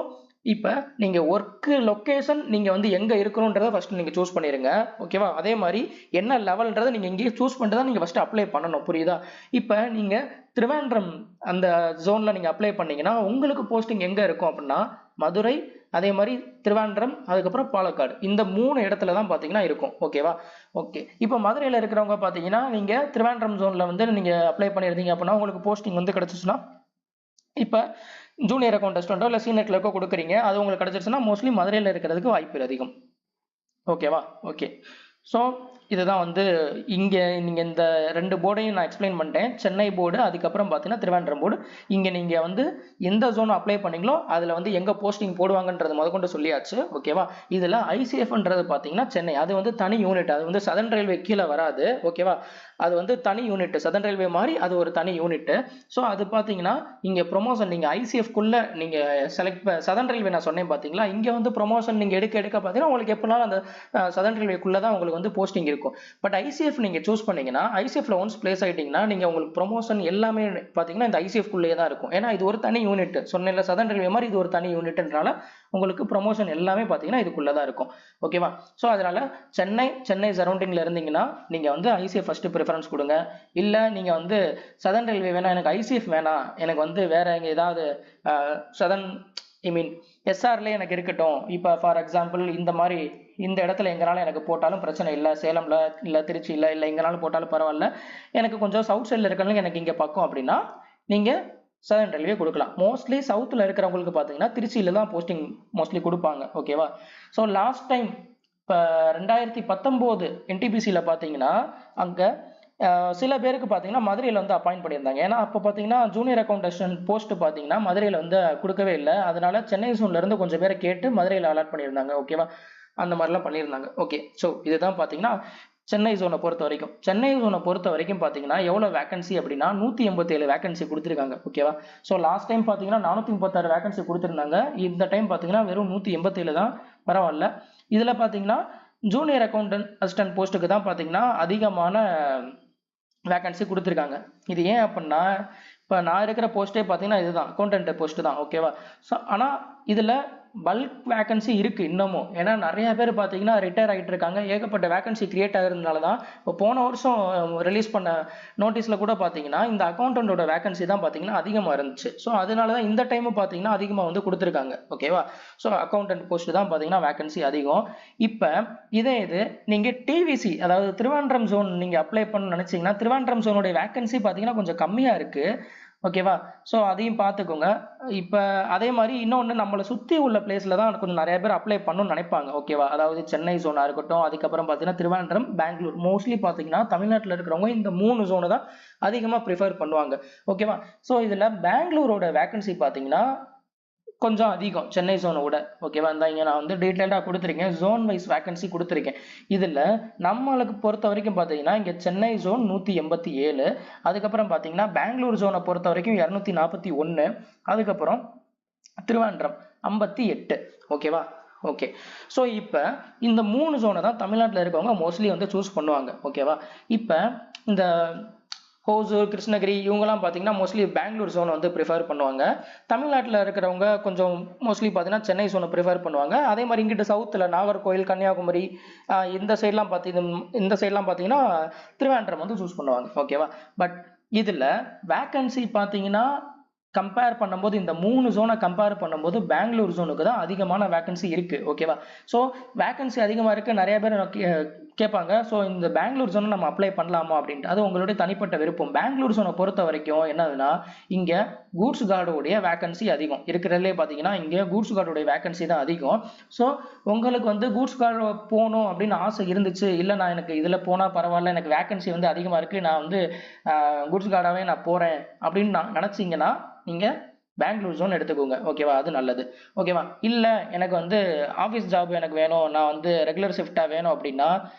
இப்போ நீங்கள் ஒர்க்கு லொக்கேஷன் நீங்கள் வந்து எங்கே இருக்கணுன்றதை ஃபஸ்ட்டு நீங்கள் சூஸ் பண்ணிடுங்க. ஓகேவா? அதே மாதிரி என்ன லெவல்ன்றதை நீங்கள் இங்கேயே சூஸ் பண்ணிட்டு தான் நீங்கள் ஃபஸ்ட்டு அப்ளை பண்ணணும். புரியுதா? இப்போ நீங்கள் திருவேண்டரம் அந்த ஜோனில் நீங்கள் அப்ளை பண்ணீங்கன்னா உங்களுக்கு போஸ்டிங் எங்கே இருக்கும் அப்படின்னா மதுரை, அதே மாதிரி திருவாண்டம், அதுக்கப்புறம் பாலக்காடு, இந்த 3 இடத்துல தான் பார்த்தீங்கன்னா இருக்கும். ஓகேவா? ஓகே. இப்போ மதுரையில் இருக்கிறவங்க பார்த்தீங்கன்னா நீங்கள் திருவாண்டம் ஜோனில் வந்து நீங்கள் அப்ளை பண்ணியிருந்தீங்க அப்படின்னா உங்களுக்கு போஸ்டிங் வந்து கிடச்சிச்சுன்னா, இப்போ ஜூனியர் அக்கௌண்டஸ்டோ இல்லை சீனியர் கிளர்க்கோ கொடுக்குறீங்க, அது உங்களுக்கு கிடச்சிருச்சுன்னா மோஸ்ட்லி மதுரையில் இருக்கிறதுக்கு வாய்ப்பு அதிகம். ஓகேவா? ஓகே. ஸோ இதுதான் வந்து இங்கே நீங்கள் இந்த 2 போர்டையும் நான் எக்ஸ்பிளைன் பண்ணிட்டேன். சென்னை போர்டு, அதுக்கப்புறம் பார்த்தீங்கன்னா திருவாண்டம் போர்டு. இங்கே நீங்கள் வந்து எந்த ஜோன் அப்ளை பண்ணீங்களோ அதில் வந்து எங்கே போஸ்டிங் போடுவாங்கன்றது முதற்கொண்டு சொல்லியாச்சு. ஓகேவா? இதில் ஐசிஎஃப்ன்றது பார்த்தீங்கன்னா சென்னை, அது வந்து தனி யூனிட், அது வந்து சதர்ன் ரயில்வே கீழே வராது. ஓகேவா? அது வந்து தனி யூனிட், சதர்ன் ரயில்வே மாதிரி அது ஒரு தனி யூனிட். ஸோ அது பார்த்தீங்கன்னா இங்கே ப்ரொமோஷன் நீங்கள் ஐசிஎஃப்குள்ளே நீங்கள் செலக்ட் சதர்ன் ரயில்வே நான் சொன்னேன் பார்த்தீங்களா, இங்கே வந்து ப்ரொமோஷன் நீங்கள் எடுக்க பார்த்தீங்கன்னா உங்களுக்கு எப்படினாலும் அந்த சதர்ன் ரயில்வேக்குள்ளே தான் உங்களுக்கு வந்து போஸ்டிங் இருக்கும். பட் ஐசிஎஃப் நீங்கள் சூஸ் பண்ணீங்கன்னா, ஐசிஎஃப்ல ஒன்ஸ் பிளேஸ் ஆகிட்டீங்கன்னா நீங்கள் உங்களுக்கு ப்ரொமோஷன் எல்லாமே பார்த்தீங்கன்னா இந்த ஐசிஎஃப்குள்ளேயே தான் இருக்கும். ஏன்னா இது ஒரு தனி யூனிட், சொன்னேன்ல சதர்ன் ரயில்வே மாதிரி இது ஒரு தனி யூனிட்ன்றனால உங்களுக்கு ப்ரொமோஷன் எல்லாமே பார்த்தீங்கன்னா இதுக்குள்ளே தான் இருக்கும். ஓகேவா? ஸோ அதனால சென்னை சரௌண்டிங்கில் இருந்தீங்கன்னா நீங்கள் வந்து ஐசிஎஃப் ஃபர்ஸ்ட் ப்ரிஃபரன்ஸ் கொடுங்க. இல்லை நீங்கள் வந்து சதர்ன் ரயில்வே வேணாம், எனக்கு ஐசிஎஃப் வேணாம், எனக்கு வந்து வேற எங்கே ஏதாவது சதர்ன் எஸ்ஆர்ல எனக்கு இருக்கட்டும், இப்போ ஃபார் எக்ஸாம்பிள் இந்த மாதிரி இந்த இடத்துல எங்கனாலும் எனக்கு போட்டாலும் பிரச்சனை இல்லை, சேலம்ல இல்லை திருச்சியில் இல்லை எங்கனாலும் போட்டாலும் பரவாயில்ல, எனக்கு கொஞ்சம் சவுத் சைடில் இருக்கிறவங்க எனக்கு இங்கே பக்கம் அப்படின்னா நீங்கள் சதர்ன் ரயில்வே கொடுக்கலாம். மோஸ்ட்லி சவுத்தில் இருக்கிறவங்களுக்கு பார்த்தீங்கன்னா திருச்சியில் தான் போஸ்டிங் மோஸ்ட்லி கொடுப்பாங்க. ஓகேவா? ஸோ லாஸ்ட் டைம் இப்போ 2019 என்டிபிசியில் பார்த்தீங்கன்னா அங்கே சில பேருக்கு பார்த்தீங்கன்னா மதுரையில் வந்து அப்பாயிண்ட் பண்ணியிருந்தாங்க. ஏன்னா அப்போ பார்த்தீங்கன்னா ஜூனியர் அக்கௌண்டன்ட் போஸ்ட் பார்த்தீங்கன்னா மதுரையில் வந்து கொடுக்கவே இல்லை. அதனால சென்னை ஜோன்லேருந்து கொஞ்சம் பேரை கேட்டு மதுரையில் அலாட் பண்ணியிருந்தாங்க. ஓகேவா? அந்த மாதிரிலாம் பண்ணியிருந்தாங்க. ஓகே. ஸோ இதுதான் பார்த்தீங்கன்னா சென்னை ஜோனை பொறுத்த வரைக்கும். சென்னை ஜோனை பொறுத்த வரைக்கும் பார்த்தீங்கன்னா எவ்வளோ வேகன்சி அப்படின்னா 187 வேகன்சி கொடுத்துருக்காங்க. ஓகேவா? ஸோ லாஸ்ட் டைம் பார்த்தீங்கன்னா 436 வேகன்சி கொடுத்துருந்தாங்க. இந்த டைம் பார்த்தீங்கன்னா வெறும் 187 தான். பரவாயில்ல. இதில் பார்த்தீங்கன்னா ஜூனியர் அசிஸ்டன்ட் போஸ்ட்டுக்கு தான் பார்த்தீங்கன்னா அதிகமான வேகன்சி கொடுத்துருக்காங்க. இது ஏன் அப்படின்னா இப்போ நான் இருக்கிற போஸ்ட்டே பார்த்தீங்கன்னா இதுதான் அக்கௌண்டன்ட் போஸ்ட்டு தான். ஓகேவா? ஸோ ஆனால் இதில் பல்க் வேகன்சி இருக்குது இன்னமும். ஏன்னா நிறைய பேர் பார்த்தீங்கன்னா ரிட்டையர் ஆகிட்டு இருக்காங்க. ஏகப்பட்ட வேகன்சி கிரியேட் ஆகிறதுனால தான் இப்போ போன வருஷம் ரிலீஸ் பண்ண நோட்டீஸில் கூட பார்த்தீங்கன்னா இந்த அக்கௌண்டன்ட்டோட வேகன்சி தான் பார்த்தீங்கன்னா அதிகமாக இருந்துச்சு. ஸோ அதனால தான் இந்த டைமும் பார்த்தீங்கன்னா அதிகமாக வந்து கொடுத்துருக்காங்க. ஓகேவா? ஸோ அக்கௌண்டன்ட் போஸ்ட் தான் பார்த்தீங்கன்னா வேகன்சி அதிகம். இப்போ இது நீங்கள் டிவிசி, அதாவது திருவாண்டம் ஜோன் நீங்கள் அப்ளை பண்ண நினச்சிங்கன்னா திருவாண்டம் ஜோனுடைய வேகன்சி பார்த்தீங்கன்னா கொஞ்சம் கம்மியாக இருக்குது. ஓகேவா? ஸோ அதையும் பார்த்துக்கோங்க. இப்போ அதே மாதிரி இன்னொன்று, நம்மளை சுற்றி உள்ள பிளேஸில் தான் கொஞ்சம் நிறைய பேர் அப்ளை பண்ணணும்னு நினைப்பாங்க. ஓகேவா? அதாவது சென்னை ஜோனாக இருக்கட்டும், அதுக்கப்புறம் பார்த்தீங்கன்னா திருவாண்டம், பெங்களூர், மோஸ்ட்லி பார்த்தீங்கன்னா தமிழ்நாட்டில் இருக்கிறவங்க இந்த 3 ஜோனை தான் அதிகமாக ப்ரிஃபர் பண்ணுவாங்க. ஓகேவா? ஸோ இதில் பெங்களூரோட வேகன்சி பார்த்தீங்கன்னா கொஞ்சம் அதிகம் சென்னை ஜோனை விட. ஓகேவா? இந்த இங்கே நான் வந்து டீட்டெயில்டாக கொடுத்துருக்கேன், ஜோன் வைஸ் வேகன்சி கொடுத்துருக்கேன். இதில் நம்மளுக்கு பொறுத்த வரைக்கும் பார்த்தீங்கன்னா இங்கே சென்னை ஜோன் 187, அதுக்கப்புறம் பார்த்தீங்கன்னா பெங்களூர் ஜோனை பொறுத்த வரைக்கும் 241, அதுக்கப்புறம் திருவாண்டம் 58. ஓகேவா? ஓகே. ஸோ இப்போ இந்த 3 ஜோனை தான் தமிழ்நாட்டில் இருக்கவங்க மோஸ்ட்லி வந்து சூஸ் பண்ணுவாங்க. ஓகேவா? இப்போ இந்த ஹோசூர், கிருஷ்ணகிரி இவங்கெல்லாம் பார்த்தீங்கன்னா மோஸ்ட்லி பெங்களூர் ஜோனை வந்து ப்ரிஃபர் பண்ணுவாங்க. தமிழ்நாட்டில் இருக்கிறவங்க கொஞ்சம் மோஸ்ட்லி பார்த்தீங்கன்னா சென்னை ஜோனை ப்ரிஃபர் பண்ணுவாங்க. அதே மாதிரி இங்கிட்ட சவுத்தில் நாகர்கோவில், கன்னியாகுமரி இந்த சைட்லாம் பார்த்தீங்கன்னா திருவாண்டம் வந்து சூஸ் பண்ணுவாங்க. ஓகேவா? பட் இதில் வேக்கன்சி பார்த்தீங்கன்னா கம்பேர் பண்ணும்போது இந்த 3 ஜோனை கம்பேர் பண்ணும்போது பெங்களூர் ஜோனுக்கு தான் அதிகமான வேக்கன்சி இருக்குது. ஓகேவா? ஸோ வேக்கன்சி அதிகமாக இருக்குது, நிறைய பேர் கேட்பாங்க. ஸோ இந்த பெங்களூர் ஜோனை நம்ம அப்ளை பண்ணலாமா அப்படின்ட்டு, அது உங்களுடைய தனிப்பட்ட விருப்பம். பெங்களூர் ஜோனை பொறுத்த வரைக்கும் என்னதுன்னா இங்கே கூட்ஸ் கார்டோடைய வேக்கன்சி அதிகம் இருக்கிறதுலே பார்த்தீங்கன்னா இங்கே கூட்ஸ் கார்டோடைய வேக்கன்சி தான் அதிகம். ஸோ உங்களுக்கு வந்து கூட்ஸ் கார்டு போகணும் அப்படின்னு ஆசை இருந்துச்சு, இல்லை நான் எனக்கு இதில் போனால் பரவாயில்ல, எனக்கு வேக்கன்சி வந்து அதிகமாக இருக்குது, நான் வந்து கூட்ஸ் கார்டாகவே நான் போகிறேன் அப்படின்னு நான் நினச்சிங்கன்னா நீங்கள் பெங்களூர் ஜோன் எடுத்துக்கோங்க. ஓகேவா? அது நல்லது. ஓகேவா? இல்லை எனக்கு வந்து ஆஃபீஸ் ஜாப் எனக்கு வேணும், நான் வந்து ரெகுலர் ஷிஃப்டாக வேணும் அப்படின்னா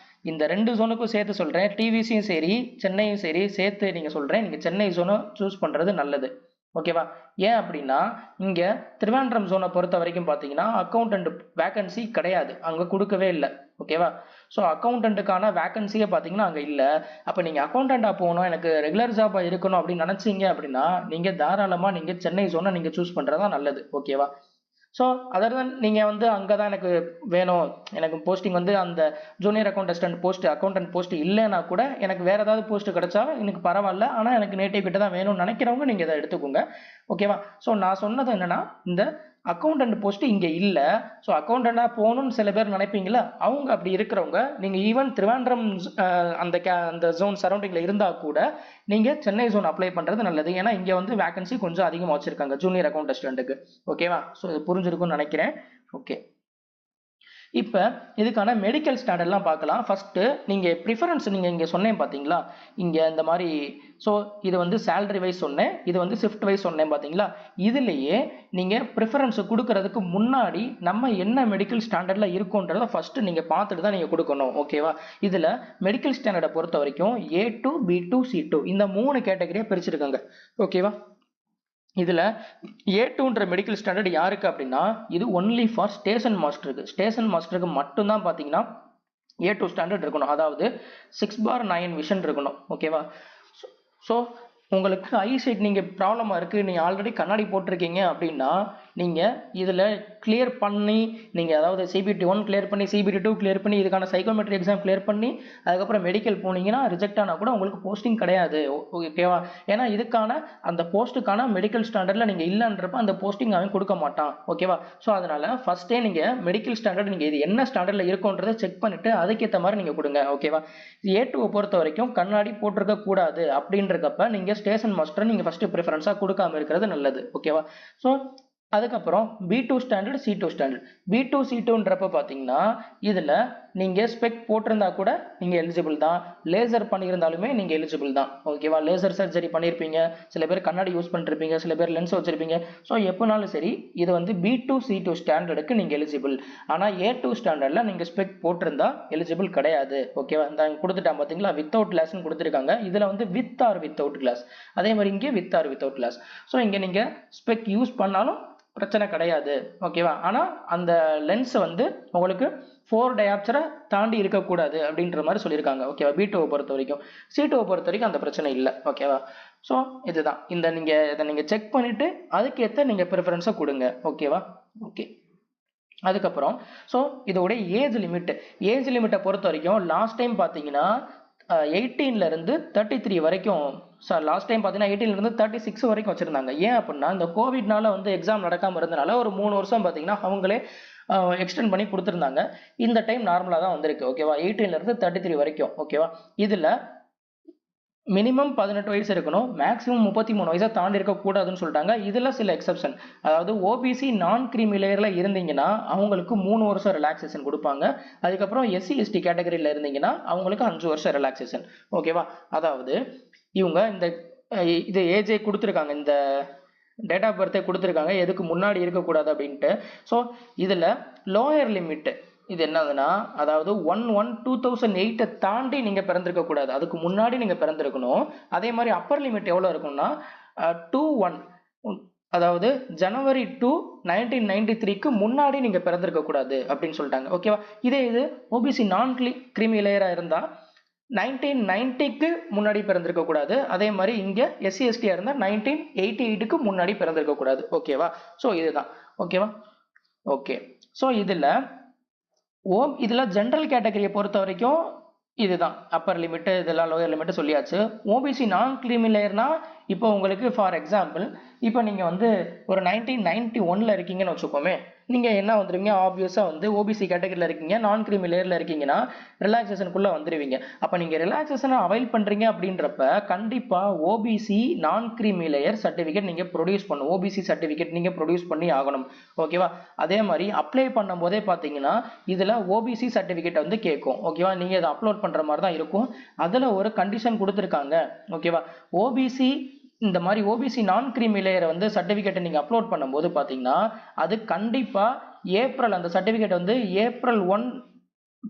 இந்த 2 ஜோனுக்கும் சேர்த்து சொல்கிறேன், டிவிசியும் சரி சென்னையும் சரி சேர்த்து நீங்கள் சொல்கிறேன், நீங்கள் சென்னை ஜோனை சூஸ் பண்ணுறது நல்லது. ஓகேவா? ஏன் அப்படின்னா இங்கே திருவாண்டம் ஜோனை பொறுத்த வரைக்கும் பார்த்தீங்கன்னா அக்கௌண்டன்ட் வேக்கன்சி கிடையாது, அங்கே கொடுக்கவே இல்லை. ஓகேவா? ஸோ அக்கௌண்டன்ட்டுக்கான வேக்கன்சியே பார்த்தீங்கன்னா அங்கே இல்லை. அப்போ நீங்கள் அக்கௌண்டண்ட்டாக போகணும், எனக்கு ரெகுலர் ஜாபாக இருக்கணும் அப்படின்னு நினச்சிங்க அப்படின்னா நீங்கள் தாராளமாக நீங்கள் சென்னை ஜோனை நீங்கள் சூஸ் பண்ணுறது தான் நல்லது. ஓகேவா? ஸோ அதர் தான் நீங்கள் வந்து அங்கே தான் எனக்கு வேணும், எனக்கு போஸ்டிங் வந்து அந்த ஜூனியர் அக்கௌண்டன்ட் போஸ்ட் இல்லைன்னா கூட எனக்கு வேறு ஏதாவது போஸ்ட் கிடைச்சா எனக்கு பரவாயில்ல, ஆனால் எனக்கு நேட்டிவ் கிட்ட தான் வேணும்னு நினைக்கிறவங்க நீங்கள் இதை எடுத்துக்கோங்க. ஓகேவா? ஸோ நான் சொன்னது என்னென்னா இந்த அக்கௌண்டன்ட் போஸ்ட் இங்கே இல்லை. ஸோ அக்கௌண்டண்டாக போகணும்னு சில பேர் நினைப்பீங்களா, அவங்க அப்படி இருக்கிறவங்க நீங்கள் ஈவன் திருவாண்டம் அந்த ஜோன் சரௌண்டிங்கில் இருந்தால் கூட நீங்கள் சென்னை ஜோன் அப்ளை பண்ணுறது நல்லது. ஏன்னா இங்கே வந்து வேகன்சி கொஞ்சம் அதிகமாக வச்சுருக்காங்க ஜூனியர் அக்கௌண்ட் அசிஸ்டண்ட்டுக்கு. ஓகேவா? ஸோ இது புரிஞ்சிருக்கும்னு நினைக்கிறேன். ஓகே, இப்போ இதுக்கான மெடிக்கல் ஸ்டாண்டர்ட்லாம் பார்க்கலாம். ஃபஸ்ட்டு நீங்கள் ப்ரிஃபரன்ஸ் நீங்கள் இங்கே சொன்னேன் பார்த்தீங்களா, இங்கே இந்த மாதிரி. ஸோ இது வந்து சேலரி வைஸ் சொன்னேன், இது வந்து ஷிஃப்ட் வைஸ் சொன்னேன் பார்த்தீங்களா. இதுலேயே நீங்கள் ப்ரிஃபரன்ஸ் கொடுக்கறதுக்கு முன்னாடி நம்ம என்ன மெடிக்கல் ஸ்டாண்டர்டில் இருக்கோன்றதை ஃபஸ்ட்டு நீங்கள் பார்த்துட்டு தான் நீங்கள் கொடுக்கணும். ஓகேவா? இதில் மெடிக்கல் ஸ்டாண்டர்டை பொறுத்த வரைக்கும் A2, B2, C2 இந்த 3 கேட்டகரியாக பிரிச்சிருக்காங்க. ஓகேவா? இதில் A2ன்ற மெடிக்கல் ஸ்டாண்டர்ட் யாருக்கு அப்படின்னா, இது ஒன்லி ஃபார் ஸ்டேஷன் மாஸ்டருக்கு. ஸ்டேஷன் மாஸ்டருக்கு மட்டும்தான் பார்த்தீங்கன்னா A2 ஸ்டாண்டர்ட் இருக்கணும். அதாவது 6/9 விஷன் இருக்கணும். ஓகேவா? ஸோ உங்களுக்கு ஐசைட் நீங்கள் ப்ராப்ளமாக இருக்குது, நீங்கள் ஆல்ரெடி கண்ணாடி போட்டிருக்கீங்க அப்படின்னா நீங்கள் இதில் கிளியர் பண்ணி, நீங்கள் அதாவது CBT 1 கிளியர் பண்ணி, CBT 2 கிளியர் பண்ணி, இதுக்கான சைக்கோமெட்ரி எக்ஸாம் கிளியர் பண்ணி அதுக்கப்புறம் மெடிக்கல் போனீங்கன்னா ரிஜெக்ட் ஆனால் கூட உங்களுக்கு போஸ்டிங் கிடையாது. ஓகேவா? ஏன்னா இதுக்கான அந்த போஸ்ட்டுக்கான மெடிக்கல் ஸ்டாண்டர்டில் நீங்கள் இல்லைன்றப்ப அந்த போஸ்டிங் அவன் கொடுக்க மாட்டான். ஓகேவா? ஸோ அதனால் ஃபஸ்ட்டே நீங்கள் மெடிக்கல் ஸ்டாண்டர்ட் நீங்கள் இது என்ன ஸ்டாண்டர்டில் இருக்குன்றதை செக் பண்ணிவிட்டு அதுக்கேற்ற மாதிரி நீங்கள் கொடுங்க. ஓகேவா? A2 பொறுத்த வரைக்கும் கண்ணாடி போட்டிருக்க கூடாது அப்படின்றப்ப நீங்கள் ஸ்டேஷன் மாஸ்டர் நீங்கள் ஃபஸ்ட்டு ப்ரிஃபரன்ஸாக கொடுக்காம இருக்கிறது நல்லது. ஓகேவா? ஸோ அதுக்கப்புறம் B2 standard, C2 standard. B2, C2ன்றப்ப பார்த்தீங்கன்னா இதில் நீங்கள் ஸ்பெக் போட்டிருந்தா கூட நீங்கள் எலிஜிபிள் தான், லேசர் பண்ணியிருந்தாலுமே நீங்கள் எலிஜிபிள் தான். ஓகேவா? லேசர் சர்ஜரி பண்ணியிருப்பீங்க, சில பேர் கண்ணாடி யூஸ் பண்ணிருப்பீங்க, சில பேர் லென்ஸ் வச்சிருப்பீங்க. ஸோ எப்போனாலும் சரி இது வந்து B2, C2 ஸ்டாண்டர்டுக்கு நீங்கள் எலிஜிபிள். ஆனால் A2 ஸ்டாண்டர்டில் நீங்கள் ஸ்பெக் போட்டிருந்தா எலிஜிபிள் கிடையாது. ஓகேவா? இந்த கொடுத்துட்டான் பார்த்தீங்களா, வித்தவுட் கிளாஸ்ன்னு கொடுத்துருக்காங்க. இதில் வந்து வித் ஆர் வித்தவுட் கிளாஸ், அதே மாதிரி இங்கே with or without class. So இங்கே நீங்கள் ஸ்பெக் யூஸ் பண்ணாலும் பிரச்சனை கிடையாது. ஓகேவா? ஆனால் அந்த லென்ஸ் வந்து உங்களுக்கு 4 டயாப்சரை தாண்டி இருக்கக்கூடாது அப்படின்ற மாதிரி சொல்லியிருக்காங்க. ஓகேவா? B2 பொறுத்த வரைக்கும். C2 பொறுத்த வரைக்கும் அந்த பிரச்சனை இல்லை. ஓகேவா? ஸோ இதுதான், இந்த நீங்கள் இதை நீங்கள் செக் பண்ணிவிட்டு அதுக்கேற்ற நீங்கள் ப்ரிஃபரன்ஸை கொடுங்க. ஓகேவா? ஓகே, அதுக்கப்புறம் ஸோ இதோடைய ஏஜ் லிமிட்டை பொறுத்த வரைக்கும் லாஸ்ட் டைம் பார்த்தீங்கன்னா 18 இருந்து 33 வரைக்கும், சார் லாஸ்ட் டைம் பார்த்தீங்கன்னா 18 இருந்து 36 வரைக்கும் வச்சுருந்தாங்க. ஏன் அப்படின்னா இந்த கோவிட்னால வந்து எக்ஸாம் நடக்காமல் இருந்தனால ஒரு 3 வருஷம் பார்த்தீங்கன்னா அவங்களே எக்ஸ்டெண்ட் பண்ணி கொடுத்துருந்தாங்க. இந்த டைம் நார்மலாக தான் வந்திருக்கு. ஓகேவா? 18 இருந்து 33 வரைக்கும். ஓகேவா? இதில் மினிமம் 18 வயசு இருக்கணும், மேக்ஸிமம் 33 வயசை தாண்டி இருக்கக்கூடாதுன்னு சொல்லிட்டாங்க. இதில் சில எக்ஸப்ஷன், அதாவது OBC நான் கிரீமி லேயரில் இருந்தீங்கன்னா அவங்களுக்கு 3 வருஷம் ரிலாக்ஸேஷன் கொடுப்பாங்க. அதுக்கப்புறம் SC ST கேட்டகரியில் இருந்தீங்கன்னா அவங்களுக்கு 5 வருஷம் ரிலாக்ஸேஷன். ஓகேவா? அதாவது இவங்க இந்த இது ஏஜே கொடுத்துருக்காங்க, இந்த டேட் ஆஃப் பர்த்தே கொடுத்துருக்காங்க, எதுக்கு முன்னாடி இருக்கக்கூடாது அப்படின்ட்டு. ஸோ இதில் லோயர் லிமிட்டு இது என்னதுன்னா, அதாவது 1/1/2008 தாண்டி நீங்கள் பிறந்திருக்கக்கூடாது, அதுக்கு முன்னாடி நீங்கள் பிறந்திருக்கணும். அதே மாதிரி அப்பர் லிமிட் எவ்வளோ இருக்கும்னா 2/1, அதாவது January 2, 1993க்கு முன்னாடி நீங்கள் பிறந்திருக்கக்கூடாது அப்படின்னு சொல்லிட்டாங்க. ஓகேவா? இதே இது OBC நான் கிரீமி லேயராக இருந்தால் 1990க்கு முன்னாடி பிறந்திருக்கக்கூடாது. அதே மாதிரி இங்கே SC ST இருந்தால் 1988க்கு முன்னாடி பிறந்திருக்கக்கூடாது. ஓகேவா? ஸோ இதுதான். ஓகேவா? ஓகே, ஸோ இதில் ஜென்ரல் கேட்டகரியை பொறுத்த வரைக்கும் இதுதான் அப்பர் லிமிட்டு, இதெல்லாம் லோயர் லிமிட்டு சொல்லியாச்சு. OBC நான் கிரீமி லேயர்னா இப்போ உங்களுக்கு ஃபார் எக்ஸாம்பிள் இப்போ நீங்கள் வந்து ஒரு 1991 இருக்கீங்கன்னு வச்சுக்கோமே, நீங்கள் என்ன வந்துடுவீங்க, ஆப்வியஸாக வந்து OBC கேட்டகரியில் இருக்கீங்க, நான் கிரீமி லேயரில் இருக்கீங்கன்னா ரிலாக்ஸேஷனுக்குள்ளே வந்துடுவீங்க. அப்போ நீங்கள் ரிலாக்ஸேஷனை அவைல் பண்ணுறீங்க அப்படின்றப்ப கண்டிப்பாக OBC நான் கிரீமி லேயர் சர்டிஃபிகேட் நீங்கள் ப்ரொடியூஸ் பண்ணணும், OBC சர்டிஃபிகேட் நீங்கள் ப்ரொடியூஸ் பண்ணி ஆகணும். ஓகேவா? அதே மாதிரி அப்ளை பண்ணும் போதே பார்த்தீங்கன்னா இதில் OBC சர்டிஃபிகேட் வந்து கேட்கும். ஓகேவா? நீங்கள் இதை அப்லோட் பண்ணுற மாதிரி தான் இருக்கும். அதில் ஒரு கண்டிஷன் கொடுத்துருக்காங்க. ஓகேவா? இந்த மாதிரி OBC நான் கிரீமி லேயரை வந்து சர்டிஃபிகேட்டை நீங்கள் அப்லோட் பண்ணும்போது பார்த்தீங்கன்னா அது கண்டிப்பாக அந்த சர்டிஃபிகேட் வந்து April 1,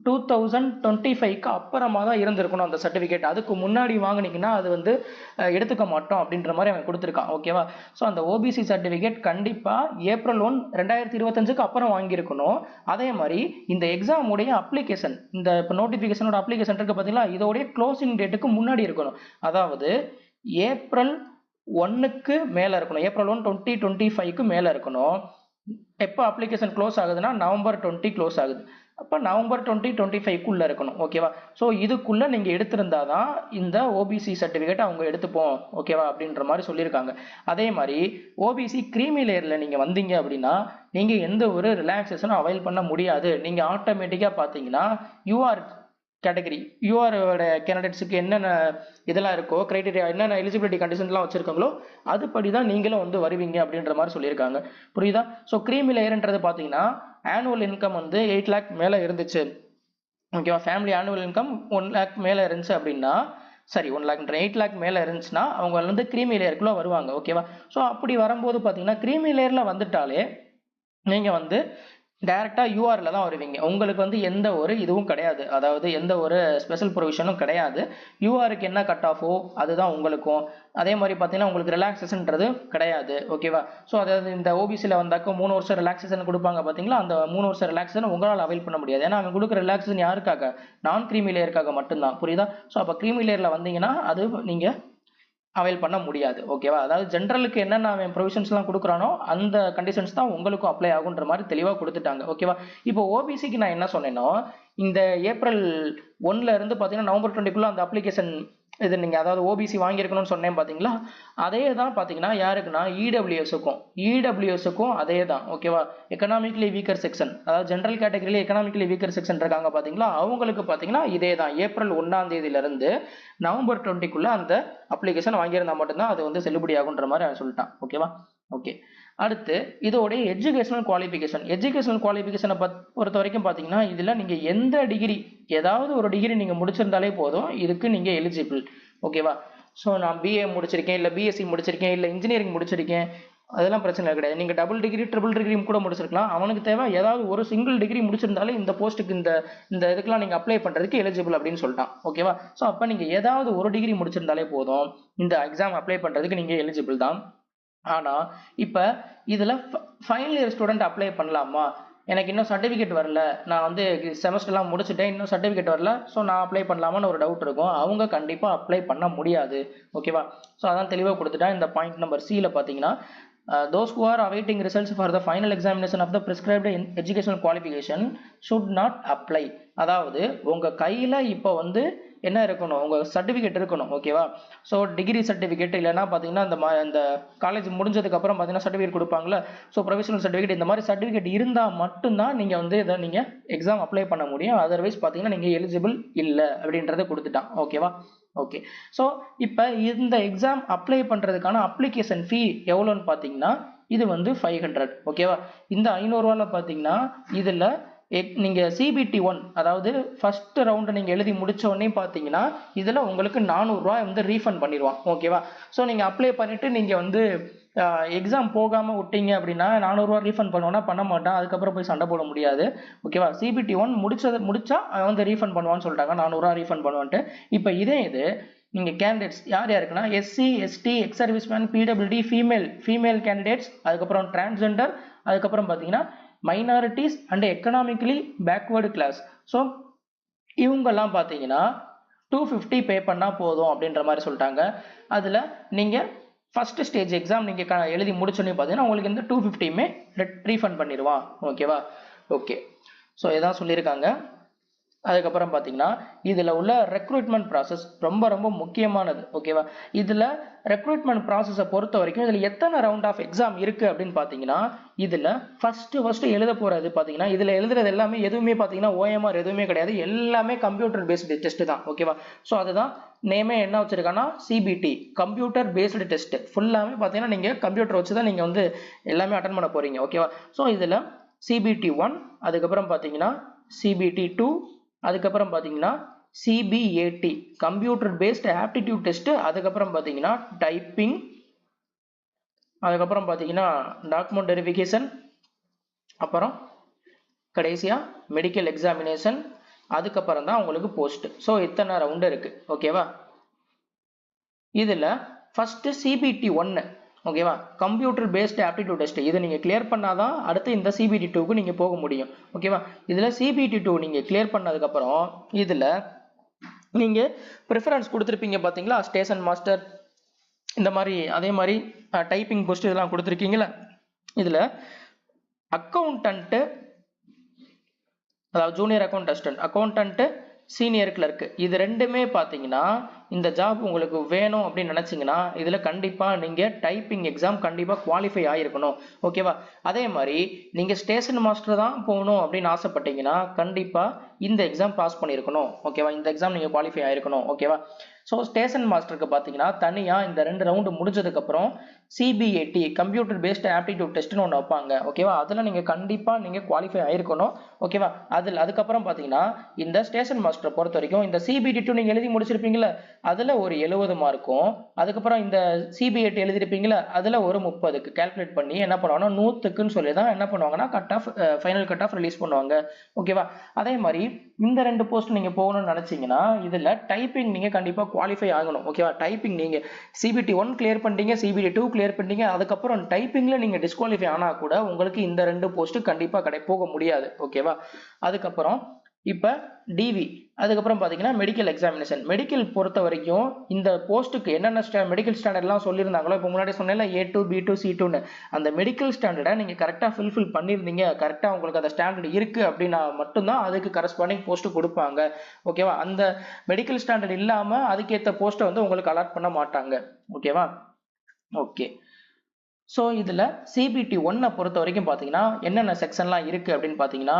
2025க்கு அப்புறமா தான் இருந்திருக்கணும் அந்த சர்டிஃபிகேட். அதுக்கு முன்னாடி வாங்கினீங்கன்னா அது வந்து எடுத்துக்க மாட்டோம் அப்படின்ற மாதிரி அவன் கொடுத்துருக்கான். ஓகேவா? ஸோ அந்த OBC சர்டிஃபிகேட் கண்டிப்பாக April 1, 2025க்கு அப்புறம் வாங்கியிருக்கணும். அதே மாதிரி இந்த எக்ஸாமுடைய அப்ளிகேஷன், இந்த இப்போ நோட்டிஃபிகேஷனோட அப்ளிகேஷன் இருக்குது பார்த்தீங்களா, இதோடைய க்ளோசிங் டேட்டுக்கு முன்னாடி இருக்கணும். அதாவது April 1க்கு மேலே இருக்கணும், April 1, 2025க்கு மேலே இருக்கணும். எப்போ அப்ளிகேஷன் க்ளோஸ் ஆகுதுன்னா November 20 க்ளோஸ் ஆகுது, அப்போ November 2025க்குள்ளே இருக்கணும். ஓகேவா? ஸோ இதுக்குள்ளே நீங்கள் எடுத்திருந்தா தான் இந்த OBC சர்டிஃபிகேட் அவங்க எடுத்துப்போம். ஓகேவா? அப்படின்ற மாதிரி சொல்லியிருக்காங்க. அதே மாதிரி OBC கிரீமி லேயரில் நீங்கள் வந்தீங்க அப்படின்னா நீங்கள் எந்த ஒரு ரிலாக்ஸேஷனும் அவைல் பண்ண முடியாது. நீங்கள் ஆட்டோமேட்டிக்காக பார்த்தீங்கன்னா யூஆர் கேட்டகரி யூஆரோட கேண்டிடேட்ஸுக்கு என்னென்ன இதெல்லாம் இருக்கோ கிரைட்டீரியா என்னென்ன எலிஜிபிலிட்டி கண்டிஷன்ஸ்லாம் வச்சுருக்காங்களோ அதுபடி தான் நீங்களும் வந்து வருவீங்க அப்படின்ற மாதிரி சொல்லியிருக்காங்க. புரியுதா? ஸோ க்ரீமி லேயர்ன்றது பார்த்தீங்கன்னா ஆனுவல் இன்கம் வந்து 8 lakh மேலே இருந்துச்சு. ஓகேவா? ஃபேமிலி ஆனுவல் இன்கம் 1 lakh மேலே இருந்துச்சு அப்படின்னா சரி 1 lakh 8 lakh மேலே இருந்துச்சுன்னா அவங்க வந்து க்ரீமி லேயருக்குள்ளே வருவாங்க. ஓகேவா? ஸோ அப்படி வரும்போது பார்த்தீங்கன்னா க்ரீமி லேயரில் வந்துட்டாலே நீங்கள் வந்து டைரெக்டாக யூஆரில் தான் வருவீங்க. உங்களுக்கு வந்து எந்த ஒரு இதுவும் கிடையாது, அதாவது எந்த ஒரு ஸ்பெஷல் ப்ரொவிஷனும் கிடையாது. யூஆருக்கு என்ன கட் ஆஃபோ அதுதான் உங்களுக்கும். அதே மாதிரி பார்த்தீங்கன்னா உங்களுக்கு ரிலாக்ஸேஷன்ன்றது கிடையாது. ஓகேவா? ஸோ அதாவது இந்த ஓபிசியில் வந்தாக்க 3 வருஷம் ரிலாக்ஸேஷன் கொடுப்பாங்க பார்த்தீங்களா, அந்த 3 வருஷம் ரிலாக்ஸேஷன் உங்களால் அவைல் பண்ண முடியாது. ஏன்னா அவங்க கொடுக்குற ரிலாக்ஸேஷன் யாருக்காக? நான் க்ரீமி லேயருக்காக மட்டும்தான். புரியுதா? ஸோ அப்போ க்ரீமி லேயரில் வந்தீங்கன்னா அது நீங்கள் அவைல் பண்ண முடியாது. ஓகேவா? அதாவது ஜென்ரலுக்கு என்னென்ன அவன் ப்ரொவிஷன்ஸ்லாம் கொடுக்குறானோ அந்த கண்டிஷன்ஸ் தான் உங்களுக்கும் அப்ளை ஆகுன்ற மாதிரி தெளிவாக கொடுத்துட்டாங்க. ஓகேவா? இப்போ ஓபிசிக்கு நான் என்ன சொன்னேனோ இந்த April 1 இருந்து பார்த்தீங்கன்னா November 20 அந்த அப்ளிகேஷன் இது நீங்கள் அதாவது ஓபிசி வாங்கியிருக்கணும்னு சொன்னேன் பார்த்தீங்களா, அதே தான் பார்த்தீங்கன்னா யாருக்குன்னா இடபிள்யூஎஸுக்கும் அதே தான். ஓகேவா? எக்கனாமிக்கலி வீக்கர் செக்ஷன், அதாவது ஜென்ரல் கேட்டகரியில் எக்கனாமிக்கலி வீக்கர் செக்ஷன் இருக்காங்க பார்த்தீங்களா, அவங்களுக்கு பார்த்தீங்கன்னா இதே தான். April 1 November 20 அந்த அப்ளிகேஷன் வாங்கியிருந்தா மட்டும்தான் அது வந்து செல்லுபடி ஆகுன்ற மாதிரி அவன் சொல்லிட்டான். ஓகேவா? ஓகே. அடுத்து இதோடைய எஜுகேஷனல் குவாலிஃபிகேஷனை பொறுத்த வரைக்கும் பார்த்தீங்கன்னா இதில் நீங்கள் எந்த டிகிரி ஏதாவது ஒரு டிகிரி நீங்கள் முடிச்சிருந்தாலே போதும், இதுக்கு நீங்கள் எலிஜிபிள். ஓகேவா? ஸோ நான் பிஏ முடிச்சிருக்கேன், இல்லை பிஎஸ்சி முடிச்சிருக்கேன், இல்லை இன்ஜினியரிங் முடிச்சிருக்கேன், அதெல்லாம் பிரச்சனை கிடையாது. நீங்கள் டபுள் டிகிரி ட்ரிபிள் டிகிரி கூட முடிச்சிருக்கலாம். அவனுக்கு தேவை ஏதாவது ஒரு சிங்கிள் டிகிரி முடிச்சிருந்தாலே இந்த போஸ்ட்டுக்கு இந்த இதுக்கெல்லாம் நீங்கள் அப்ளை பண்ணுறதுக்கு எலிஜிபிள் அப்படின்னு சொல்லிட்டான். ஓகேவா? ஸோ அப்போ நீங்கள் ஏதாவது ஒரு டிகிரி முடிச்சிருந்தாலே போதும், இந்த எக்ஸாம் அப்ளை பண்ணுறதுக்கு நீங்கள் எலிஜிபிள் தான். ஆனால் இப்போ இதில் ஃபைனல் இயர் ஸ்டூடெண்ட் அப்ளை பண்ணலாமா? எனக்கு இன்னும் சர்டிஃபிகேட் வரல, நான் வந்து செமஸ்டர்லாம் முடிச்சுட்டேன், இன்னும் சர்டிஃபிகேட் வரல, ஸோ நான் அப்ளை பண்ணலாமான்னு ஒரு டவுட் இருக்கும். அவங்க கண்டிப்பாக அப்ளை பண்ண முடியாது. ஓகேவா? ஸோ அதான் தெளிவாக கொடுத்துட்டா. இந்த பாயிண்ட் நம்பர் சியில் பார்த்தீங்கன்னா those who are awaiting results for the final examination of the prescribed educational qualification should not apply. அதாவது உங்கள் கையில் இப்போ வந்து என்ன இருக்கணும்? உங்கள் சர்டிஃபிகேட் இருக்கணும். ஓகேவா? ஸோ டிகிரி சர்டிஃபிகேட் இல்லைன்னா பார்த்தீங்கன்னா இந்த காலேஜ் முடிஞ்சதுக்கப்புறம் பார்த்தீங்கன்னா சர்டிஃபிகேட் கொடுப்பாங்களே, ஸோ ப்ரொஃபஷனல் சர்டிஃபிகேட், இந்த மாதிரி சர்டிஃபிகேட் இருந்தால் மட்டும்தான் நீங்கள் வந்து இதை நீங்கள் எக்ஸாம் அப்ளை பண்ண முடியும். அதர்வைஸ் பார்த்தீங்கன்னா நீங்கள் எலிஜிபிள் இல்லை அப்படின்றத கொடுத்துட்டான். ஓகேவா? ஓகே. ஸோ இப்போ இந்த எக்ஸாம் அப்ளை பண்ணுறதுக்கான அப்ளிகேஷன் ஃபீ எவ்வளோன்னு பார்த்தீங்கன்னா இது வந்து 500. ஓகேவா? இந்த 500 ரூபாயில் பார்த்தீங்கன்னா இதில் நீங்கள் CBT 1 அதாவது ஃபர்ஸ்ட் ரவுண்டை நீங்கள் எழுதி முடிச்ச உடனே பார்த்தீங்கன்னா இதில் உங்களுக்கு 400 ரூபா வந்து ரீஃபண்ட் பண்ணிடுவான். ஓகேவா? ஸோ நீங்கள் அப்ளை பண்ணிவிட்டு நீங்கள் வந்து எக்ஸாம் போகாமல் விட்டீங்க அப்படின்னா 400 ரூபா ரீஃபண்ட் பண்ணுவோன்னா பண்ண மாட்டான், அதுக்கப்புறம் போய் சண்டை போட முடியாது. ஓகேவா? CBT 1 முடிச்சா அவன் வந்து ரீஃபண்ட் பண்ணுவான்னு சொல்லிட்டாங்க, 400 ரூபா ரீஃபண்ட் பண்ணுவான்ட்டு. இப்போ இது நீங்கள் கேண்டிடேட்ஸ் யார் யாருக்குன்னா SC ST ex serviceman PWD female candidates, அதுக்கப்புறம் டிரான்ஸ்ஜெண்டர், அதுக்கப்புறம் பார்த்தீங்கன்னா minorities and economically backward class. So இவங்கெல்லாம் பார்த்தீங்கன்னா 250 பே பண்ணால் போதும் அப்படின்ற மாதிரி சொல்லிட்டாங்க. அதில் நீங்கள் ஃபர்ஸ்ட் ஸ்டேஜ் எக்ஸாம் நீங்கள் எழுதி முடிச்சோன்னே பார்த்தீங்கன்னா உங்களுக்கு இந்த 250மே ரீஃபண்ட் பண்ணிடுவான். ஓகேவா? ஓகே. ஸோ இதான் சொல்லியிருக்காங்க. அதுக்கப்புறம் பார்த்தீங்கன்னா இதில் உள்ள ரெக்ரூட்மெண்ட் ப்ராசஸ் ரொம்ப ரொம்ப முக்கியமானது. ஓகேவா? இதில் ரெக்ரூட்மெண்ட் ப்ராசஸை பொறுத்த வரைக்கும் இதில் எத்தனை ரவுண்ட் ஆஃப் எக்ஸாம் இருக்குது அப்படின்னு பார்த்தீங்கன்னா இதில் ஃபஸ்ட்டு எழுத போகிறது பார்த்தீங்கன்னா இதில் எழுதுறது எல்லாமே எதுவுமே பார்த்தீங்கன்னா OMR எதுவுமே கிடையாது, எல்லாமே கம்ப்யூட்டர் பேஸ்டு டெஸ்ட்டு தான். ஓகேவா? ஸோ அதுதான் நேமே என்ன வச்சுருக்காங்கன்னா CBT கம்ப்யூட்டர் பேஸ்டு டெஸ்ட்டு. ஃபுல்லாமே பார்த்தீங்கன்னா நீங்கள் கம்ப்யூட்டர் வச்சு தான் நீங்கள் வந்து எல்லாமே அட்டன் பண்ண போகிறீங்க. ஓகேவா? ஸோ இதில் CBT 1, அதுக்கப்புறம் பார்த்தீங்கன்னா CBT 2, அதுக்கப்புறம் பார்த்தீங்கன்னா CBAT computer based aptitude test, அதுக்கப்புறம் பார்த்தீங்கன்னா டைப்பிங், அதுக்கப்புறம் பார்த்தீங்கன்னா டாக்குமெண்ட் வெரிஃபிகேஷன், அப்புறம் கடைசியாக மெடிக்கல் எக்ஸாமினேஷன், அதுக்கப்புறம் தான் உங்களுக்கு போஸ்ட். ஸோ இத்தனை ரவுண்டு இருக்குது. ஓகேவா? இதில் ஃபஸ்ட்டு CBT 1 ஓகேவா, கம்ப்யூட்டர் பேஸ்டு ஆப்டிடியூட் டெஸ்ட், இதை நீங்கள் கிளியர் பண்ணாதான் அடுத்து இந்த CBT 2க்கு நீங்கள் போக முடியும். ஓகேவா? இதில் CBT 2 நீங்கள் கிளியர் பண்ணதுக்கப்புறம் இதில் நீங்கள் ப்ரிஃபரன்ஸ் கொடுத்துருப்பீங்க பார்த்தீங்களா, ஸ்டேஷன் மாஸ்டர் இந்த மாதிரி, அதே மாதிரி டைப்பிங் போஸ்ட் இதெல்லாம் கொடுத்துருக்கீங்களா. இதில் அக்கௌண்டன்ட்டு, அதாவது ஜூனியர் அக்கௌண்டன்ட்டு, சீனியர் கிளர்க் இது ரெண்டுமே பார்த்தீங்கன்னா இந்த ஜாப் உங்களுக்கு வேணும் அப்படின்னு நினச்சிங்கன்னா இதில் கண்டிப்பாக நீங்கள் டைப்பிங் எக்ஸாம் கண்டிப்பாக குவாலிஃபை ஆகிருக்கணும். ஓகேவா? அதே மாதிரி நீங்கள் ஸ்டேஷன் மாஸ்டர் தான் போகணும் அப்படின்னு ஆசைப்பட்டீங்கன்னா கண்டிப்பாக இந்த எக்ஸாம் பாஸ் பண்ணியிருக்கணும். ஓகேவா? இந்த எக்ஸாம் நீங்கள் குவாலிஃபை ஆகிருக்கணும். ஓகேவா? ஸோ ஸ்டேஷன் மாஸ்டருக்கு பார்த்தீங்கன்னா தனியாக இந்த 2 ரவுண்டு முடிஞ்சதுக்கப்புறம் CBAT கம்ப்யூட்டர் பேஸ்டு ஆப்டிடியூட் டெஸ்ட்னு ஒன்று வைப்பாங்க. ஓகேவா? அதில் நீங்கள் கண்டிப்பாக நீங்கள் குவாலிஃபை ஆகிருக்கணும். ஓகேவா? அதுக்கப்புறம் பார்த்தீங்கன்னா இந்த ஸ்டேஷன் மாஸ்டரை பொறுத்த வரைக்கும் இந்த CBT2 நீங்கள் எழுதி முடிச்சிருப்பீங்களா, அதில் ஒரு 70 மார்க்கும், அதுக்கப்புறம் இந்த CBAT எழுதிருப்பீங்களா அதில் ஒரு 30க்கு கால்குலேட் பண்ணி என்ன பண்ணுவாங்கன்னா 100க்குன்னு சொல்லி தான் என்ன பண்ணுவாங்கன்னா ஃபைனல் கட் ஆஃப் ரிலீஸ் பண்ணுவாங்க. ஓகேவா? அதே மாதிரி இந்த 2 போஸ்ட் நீங்கள் போகணும்னு நினச்சிங்கன்னா இதில் டைப்பிங் நீங்கள் கண்டிப்பாக குவாலிஃபை ஆகணும். ஓகேவா? டைப்பிங் நீங்கள் CBT1 கிளியர் பண்ணிட்டீங்க, CBT2 கிளியர் பண்ணிட்டீங்க, அதுக்கப்புறம் டைப்பிங்கில் நீங்கள் டிஸ்குவாலிஃபை ஆனால் கூட உங்களுக்கு இந்த 2 போஸ்ட்டு கண்டிப்பாக போக முடியாது. ஓகேவா? அதுக்கப்புறம் இப்போ டிவி, அதுக்கப்புறம் பார்த்தீங்கன்னா மெடிக்கல் எக்ஸாமினேஷன். மெடிக்கல் பொறுத்த வரைக்கும் இந்த போஸ்ட்டுக்கு என்னென்ன மெடிக்கல் ஸ்டாண்டர்ட்லாம் சொல்லியிருந்தாங்களோ இப்போ முன்னாடி சொன்னேன்ல A2 B2 C2ன்னு அந்த மெடிக்கல் ஸ்டாண்டர்டை நீங்கள் கரெக்டாக ஃபில் பண்ணியிருந்தீங்க, கரெக்டாக உங்களுக்கு அந்த ஸ்டாண்டர்ட் இருக்குது அப்படின்னா மட்டும்தான் அதுக்கு கரஸ்பாண்டிங் போஸ்ட்டு கொடுப்பாங்க. ஓகேவா? அந்த மெடிக்கல் ஸ்டாண்டர்ட் இல்லாமல் அதுக்கேற்ற போஸ்ட்டை வந்து உங்களுக்கு அலாட் பண்ண மாட்டாங்க. ஓகேவா? ஓகே. ஸோ இதில் CBT1 பொறுத்த வரைக்கும் பார்த்தீங்கன்னா என்னென்ன செக்ஷன்லாம் இருக்குது அப்படின்னு பார்த்தீங்கன்னா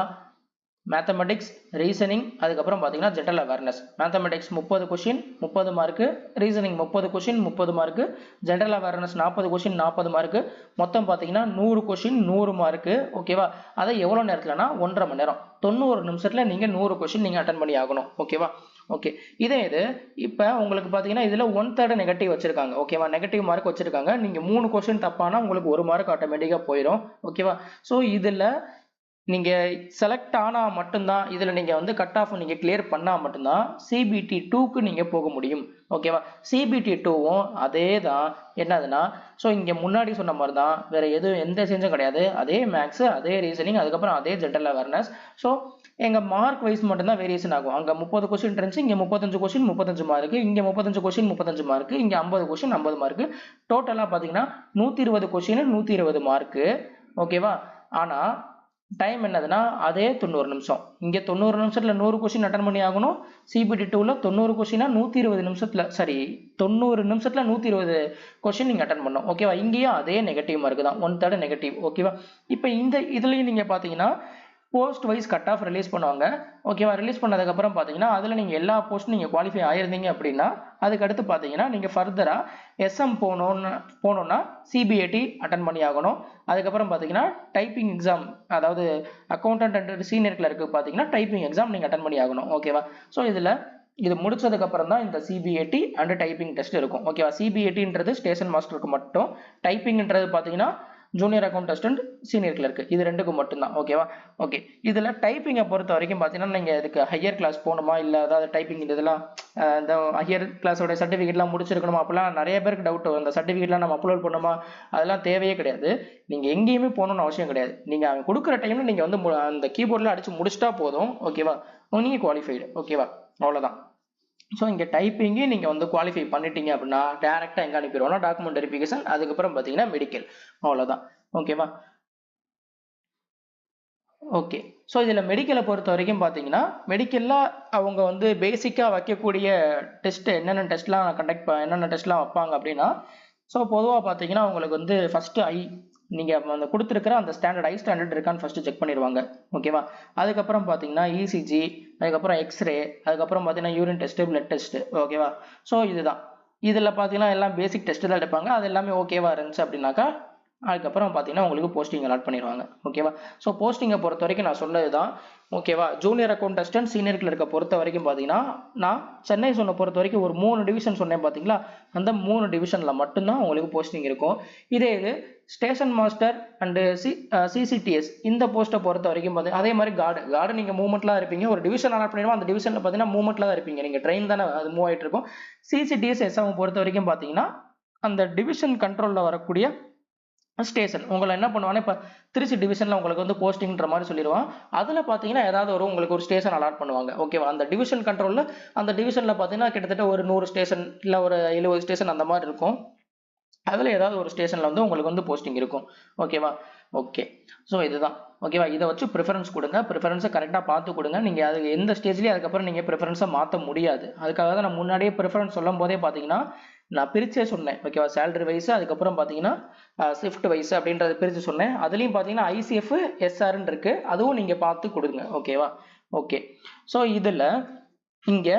மேத்தமெட்டிக்ஸ், ரீசனிங், அதுக்கப்புறம் பார்த்தீங்கன்னா general awareness. Mathematics 30 question 30 mark, reasoning 30 question 30 mark, general awareness 40 question 40 mark, மொத்தம் பார்த்தீங்கன்னா 100 கொஷின் 100 மார்க்கு. ஓகேவா? அதை எவ்வளோ நேரத்தில்னா 1.5 மணி நேரம் 90 நிமிஷத்தில் நீங்கள் 100 கொஷின் நீங்கள் அட்டன் பண்ணி ஆகணும். ஓகேவா? ஓகே. இது இப்போ உங்களுக்கு பார்த்தீங்கன்னா இதில் 1/3 நெகட்டிவ் வச்சிருக்காங்க. ஓகேவா? நெகட்டிவ் மார்க் வச்சிருக்காங்க. நீங்கள் 3 கொஷின் தப்பானா உங்களுக்கு 1 மார்க் ஆட்டோமேட்டிக்காக போயிடும். ஓகேவா? ஸோ இதில் நீங்கள் செலக்ட் ஆனால் மட்டும்தான் இதில் நீங்கள் வந்து கட் ஆஃப் நீங்கள் கிளியர் பண்ணால் மட்டும்தான் CBT2க்கு நீங்கள் போக முடியும். ஓகேவா? CBT2வும் அதே தான் என்னதுன்னா ஸோ இங்கே முன்னாடி சொன்ன மாதிரி தான், வேறு எந்த சேஞ்சும் கிடையாது. அதே மேக்ஸு, அதே ரீசனிங், அதுக்கப்புறம் அதே ஜெனரல் அவேர்னஸ். ஸோ எங்கள் மார்க் வைஸ் மட்டும்தான் வேரியேஷன் ஆகும். அங்கே 30 கொஸ்டின் இருந்துச்சு, இங்கே 35 கொஸ்டின் 35 மார்க்கு, இங்கே 35 கொஸ்டின் 35 மார்க்கு, இங்கே 50 கொஸ்டின் 50 மார்க்கு. டோட்டலாக பார்த்தீங்கன்னா 120 கொஸ்டின் 120 மார்க்கு. ஓகேவா? ஆனால் டைம் என்னதுன்னா அதே 90 நிமிஷம். இங்கே 90 நிமிஷத்தில் 100 கொஸ்டின் அட்டன் பண்ணி ஆகணும். CBT2ல 90 கொஸ்டினா 120 நிமிஷத்தில் 90 நிமிஷத்தில் 120 கொஸ்டின் நீங்கள் அட்டன் பண்ணணும். ஓகேவா? இங்கேயும் அதே நெகட்டிவ் மார்க் தான், 1/3 நெகட்டிவ். ஓகேவா? இப்போ இதுலேயும் நீங்கள் பார்த்தீங்கன்னா post wise cut off release பண்ணுவாங்க. ஓகேவா? ரிலீஸ் பண்ணதுக்கப்புறம் பார்த்தீங்கன்னா அதில் நீங்கள் எல்லா போஸ்ட்டும் நீங்கள் குவாலிஃபை ஆயிருந்தீங்க அப்படின்னா அதுக்கடுத்து பார்த்தீங்கன்னா நீங்கள் ஃபர்தராக SM போகணுன்னா CBAT அட்டன் பண்ணி ஆகணும். அதுக்கப்புறம் பார்த்தீங்கன்னா டைப்பிங் எக்ஸாம், அதாவது அக்கௌண்டன்ட் அண்ட் சீனியர் கிளர்க்கு பார்த்தீங்கன்னா டைப்பிங் எக்ஸாம் நீங்கள் அட்டன் பண்ணி ஆகணும். ஓகேவா? ஸோ இது முடிச்சதுக்கப்புறம் தான் இந்த CBAT அண்ட் டைப்பிங் டெஸ்ட் இருக்கும். ஓகேவா? CBATன்றது ஸ்டேஷன் மாஸ்டருக்கு மட்டும், டைப்பிங்ன்றது பார்த்தீங்கன்னா junior account assistant, senior clerk, இது 2க்கு மட்டும்தான். ஓகேவா? ஓகே. இதில் டைப்பிங்கை பொறுத்த வரைக்கும் பார்த்தீங்கன்னா நீங்கள் இதுக்கு ஹையர் கிளாஸ் போகணுமா, இல்லை அதாவது டைப்பிங் இதெல்லாம் இந்த ஹையர் கிளாஸோட சர்டிஃபிகேட்லாம் முடிச்சிருக்கணுமா அப்படிலாம் நிறைய பேருக்கு டவுட் வரும். அந்த சர்டிஃபிகேட்லாம் நம்ம அப்லோட் பண்ணுமா, அதெல்லாம் தேவையே கிடையாது. நீங்கள் எங்கேயுமே போகணும்னு அவசியம் கிடையாது. நீங்கள் அவங்க கொடுக்குற டைமில் நீங்கள் வந்து அந்த கீபோர்டில் அடித்து முடிச்சிட்டா போதும். ஓகேவா? நீங்கள் குவாலிஃபைடு. ஓகேவா? அவ்வளோதான். ஸோ இங்கே டைப்பிங்கு நீங்கள் வந்து குவாலிஃபை பண்ணிட்டீங்க அப்படின்னா டேரெக்டாக எங்கே அனுப்பிடுவோம்னா டாக்குமெண்ட் வெரிஃபிகேஷன், அதுக்கப்புறம் பார்த்தீங்கன்னா மெடிக்கல். அவ்வளோதான். ஓகேவா? ஓகே. ஸோ இதில் மெடிக்கலை பொறுத்த வரைக்கும் பார்த்தீங்கன்னா மெடிக்கலில் அவங்க வந்து பேசிக்காக வைக்கக்கூடிய டெஸ்ட் என்னென்ன டெஸ்ட்லாம் வைப்பாங்க அப்படின்னா ஸோ பொதுவாக பார்த்தீங்கன்னா உங்களுக்கு வந்து ஃபஸ்ட்டு நீங்கள் அந்த கொடுத்துருக்கிற அந்த ஸ்டாண்டர்ட் ஸ்டாண்டர்ட் இருக்கான்னு ஃபஸ்ட்டு செக் பண்ணிடுவாங்க. ஓகேவா? அதுக்கப்புறம் பார்த்தீங்கன்னா ECG, அதுக்கப்புறம் எக்ஸ்ரே, அதுக்கப்புறம் பார்த்தீங்கன்னா யூரின் டெஸ்ட்டு, பிளட் டெஸ்ட்டு. ஓகேவா? ஸோ இதுதான். இதில் பார்த்தீங்கன்னா எல்லாம் பேசிக் டெஸ்ட்டு தான் எடுப்பாங்க. அது எல்லாமே ஓகேவா இருந்துச்சு அப்படின்னாக்கா அதுக்கப்புறம் பார்த்தீங்கன்னா உங்களுக்கு போஸ்டிங் அலாட் பண்ணிடுவாங்க. ஓகேவா? ஸோ போஸ்டிங்கை பொறுத்த வரைக்கும் நான் சொன்னது தான். ஓகேவா? ஜூனியர் அக்கௌண்ட் அசிஸ்டன்ட், சீனியர் கிளர்க்கை பொறுத்த வரைக்கும் பார்த்தீங்கன்னா நான் சென்னை பொறுத்த வரைக்கும் ஒரு 3 டிவிஷன் சொன்னேன் பார்த்தீங்களா, அந்த 3 டிவிஷனில் மட்டும்தான் உங்களுக்கு போஸ்டிங் இருக்கும். இது ஸ்டேஷன் மாஸ்டர் அண்டு CCTS இந்த போஸ்ட்டை பொறுத்த வரைக்கும் பார்த்தீங்கன்னா அதே மாதிரி கார்டு நீங்கள் மூவ்மெண்ட்லாம் இருப்பீங்க. ஒரு டிவிஷன் அலாட் பண்ணிடுவோம், அந்த டிவிஷனில் பார்த்தீங்கன்னா மூவ்மெண்ட்டில் தான் இருப்பீங்க. நீங்கள் ட்ரெயின் தானே அது மூவ் ஆகிட்டு இருக்கும். CCTS SM பொறுத்த வரைக்கும் பார்த்தீங்கன்னா அந்த டிவிஷன் கண்ட்ரோலில் வரக்கூடிய ஸ்டேஷன் உங்களை என்ன பண்ணுவாங்கன்னா இப்போ திருச்சி டிவிஷனில் உங்களுக்கு வந்து போஸ்டிங்ன்ற மாதிரி சொல்லிடுவான். அதில் பார்த்தீங்கன்னா ஏதாவது உங்களுக்கு ஒரு ஸ்டேஷன் அலாட் பண்ணுவாங்க. ஓகேவா? அந்த டிவிஷன் கண்ட்ரோலில் அந்த டிவிஷனில் பார்த்தீங்கன்னா கிட்டத்தட்ட ஒரு 100 ஸ்டேஷன் இல்லை ஒரு 70 ஸ்டேஷன் அந்த மாதிரி இருக்கும். அதில் ஏதாவது ஒரு ஸ்டேஷனில் வந்து உங்களுக்கு வந்து போஸ்டிங் இருக்கும். ஓகேவா? ஓகே. ஸோ இதுதான் ஓகேவா. இதை வச்சு ப்ரிஃபரன்ஸ் கொடுங்க. ப்ரிஃபரன்ஸை கரெக்டாக பார்த்து கொடுங்க. நீங்கள் அது எந்த ஸ்டேஜ்லேயும் அதுக்கப்புறம் நீங்கள் ப்ரிஃபரன்ஸை மாற்ற முடியாது. அதுக்காக தான் நான் முன்னாடியே ப்ரிஃபரன்ஸ் சொல்லும் போதே பார்த்தீங்கன்னா நான் பிரிச்சே சொன்னேன் ஓகேவா. சேலரி வைஸ் அதுக்கப்புறம் பார்த்தீங்கன்னா ஷிஃப்ட் வைஸ் அப்படின்றத பிரித்து சொன்னேன். அதுலேயும் பார்த்தீங்கன்னா ஐசிஎஃப் எஸ்ஆர்ன்னு இருக்குது, அதுவும் நீங்கள் பார்த்து கொடுங்க ஓகேவா. ஓகே. ஸோ இதில் இங்கே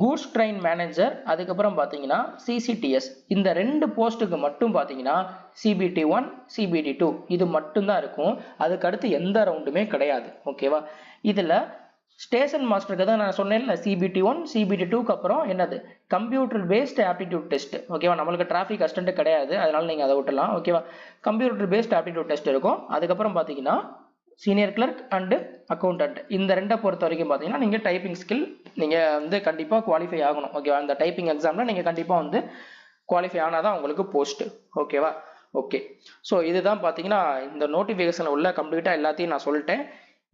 கூட்ஸ் ட்ரெயின் மேனேஜர் அதுக்கப்புறம் பார்த்தீங்கன்னா சிசிடிஎஸ் இந்த 2 போஸ்ட்டுக்கு மட்டும் பார்த்தீங்கன்னா CBT1 CBT2 இது மட்டும்தான் இருக்கும். அதுக்கடுத்து எந்த ரவுண்டுமே கிடையாது ஓகேவா. இதில் ஸ்டேஷன் மாஸ்டருக்கு தான் நான் சொன்னேன்ல CBT1 CBT2க்கு அப்புறம் என்னது கம்ப்யூட்டர் பேஸ்ட் ஆப்டிடியூட் டெஸ்ட் ஓகேவா. நம்மளுக்கு டிராஃபிக் அசிஸ்டன்ட் கிடையாது, அதனால நீங்கள் அதை விட்டுலாம் ஓகேவா. கம்ப்யூட்டர் பேஸ்ட் ஆப்டிடியூட் டெஸ்ட் இருக்கும். அதுக்கப்புறம் பார்த்தீங்கன்னா சீனியர் கிளர்க் அண்டு அக்கௌண்டன்ட் இந்த 2 பொறுத்த வரைக்கும் பார்த்தீங்கன்னா நீங்கள் டைப்பிங் ஸ்கில் நீங்கள் வந்து கண்டிப்பாக குவாலிஃபை ஆகணும் ஓகேவா. அந்த டைப்பிங் எக்ஸாமில் நீங்கள் கண்டிப்பாக வந்து குவாலிஃபை ஆனால் தான் உங்களுக்கு போஸ்ட்டு ஓகேவா. ஓகே. ஸோ இதுதான் பார்த்தீங்கன்னா இந்த நோட்டிஃபிகேஷனில் உள்ள கம்ப்ளீட்டாக எல்லாத்தையும் நான் சொல்லிட்டேன்.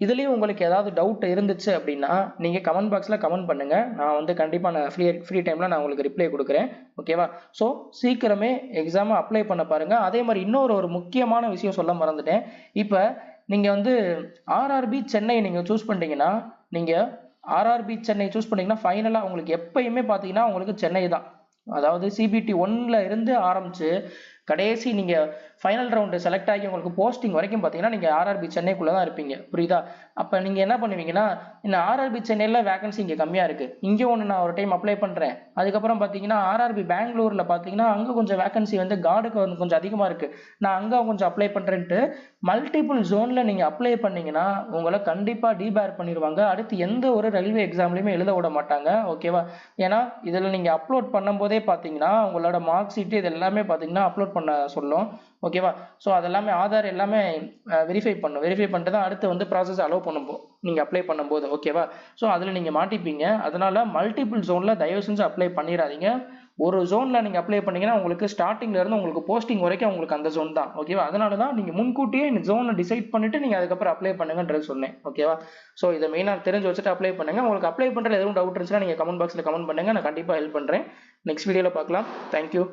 இதுலேயும் உங்களுக்கு ஏதாவது டவுட் இருந்துச்சு அப்படின்னா நீங்கள் கமெண்ட் பாக்ஸில் கமெண்ட் பண்ணுங்கள். நான் வந்து கண்டிப்பாக நான் ஃப்ரீ டைமில் நான் உங்களுக்கு ரிப்ளை கொடுக்குறேன் ஓகேவா. ஸோ சீக்கிரமே எக்ஸாமை அப்ளை பண்ண பாருங்கள். அதே மாதிரி இன்னொரு முக்கியமான விஷயம் சொல்ல மறந்துட்டேன். இப்போ நீங்கள் வந்து ஆர்ஆர்பி சென்னை நீங்கள் சூஸ் பண்ணிட்டீங்கன்னா நீங்கள் ஆர்ஆர்பி சென்னை சூஸ் பண்ணிங்கன்னா ஃபைனலாக உங்களுக்கு எப்பயுமே பார்த்தீங்கன்னா உங்களுக்கு சென்னை தான். அதாவது CBT1ல இருந்து ஆரம்பித்து கடைசி நீங்கள் ஃபைனல் ரவுண்டு செலக்ட் ஆகி உங்களுக்கு போஸ்டிங் வரைக்கும் பார்த்தீங்கன்னா நீங்கள் ஆர்ஆர்பி சென்னைக்குள்ளே தான் இருப்பீங்க புரியுதா. அப்போ நீங்கள் என்ன பண்ணுவீங்கன்னா இந்த ஆர்ஆர்பி சென்னையில் வேகன்சி இங்கே கம்மியாக இருக்குது, இங்கே ஒன்று நான் ஒரு டைம் அப்ளை பண்ணுறேன். அதுக்கப்புறம் பார்த்தீங்கன்னா ஆர்ஆர்பி பெங்களூரில் பார்த்தீங்கன்னா அங்கே கொஞ்சம் வேகன்சி வந்து கார்டுக்கு வந்து கொஞ்சம் அதிகமாக இருக்குது, நான் அங்கே கொஞ்சம் அப்ளை பண்ணுறேன்ட்டு மல்டிபிள் ஜோனில் நீங்கள் அப்ளை பண்ணிங்கன்னா உங்களை கண்டிப்பாக டீபேர் பண்ணிடுவாங்க. அடுத்து எந்த ஒரு ரயில்வே எக்ஸாம்லையுமே எழுத விட மாட்டாங்க ஓகேவா. ஏன்னா இதில் நீங்கள் அப்லோட் பண்ணும்போதே பார்த்தீங்கன்னா உங்களோட மார்க் ஷீட்டு இது எல்லாமே பார்த்தீங்கன்னா அப்லோட் பண்ண சொல்லும் ஓகேவா. ஸோ அதெல்லாமே ஆதார் எல்லாமே வெரிஃபை பண்ணிட்டு தான் அடுத்து வந்து ப்ராசஸ் அலோவ் பண்ணும்போது நீங்கள் அப்ளை பண்ணும்போது ஓகேவா. ஸோ அதில் நீங்கள் மாட்டிப்பீங்க. அதனால மல்டிபிள் ஜோனில் தயவு செஞ்சு அப்ளை பண்ணிடாதீங்க. ஒரு ஜோனில் நீங்கள் அப்ளை பண்ணீங்கன்னா உங்களுக்கு ஸ்டார்டிங்லேருந்து உங்களுக்கு போஸ்டிங் வரைக்கும் உங்களுக்கு அந்த ஜோன் தான் ஓகேவா. அதனால தான் நீங்கள் முன்கூட்டியே இந்த ஜோனை டிசைட் பண்ணிட்டு நீங்கள் அதுக்கப்புறம் அப்ளை பண்ணுங்கன்றது சொன்னேன் ஓகேவா. ஸோ இதை மெயினாக தெரிஞ்சு வச்சுட்டு அப்ளை பண்ணுங்கள். உங்களுக்கு அப்ளை பண்ணுறது எதுவும் டவுட் இருந்துச்சுன்னா நீங்கள் கமெண்ட் பாக்ஸில் கமெண்ட் பண்ணுங்கள், நான் கண்டிப்பாக ஹெல்ப் பண்ணுறேன். நெக்ஸ்ட் வீடியோவில் பார்க்கலாம். தேங்க்யூ.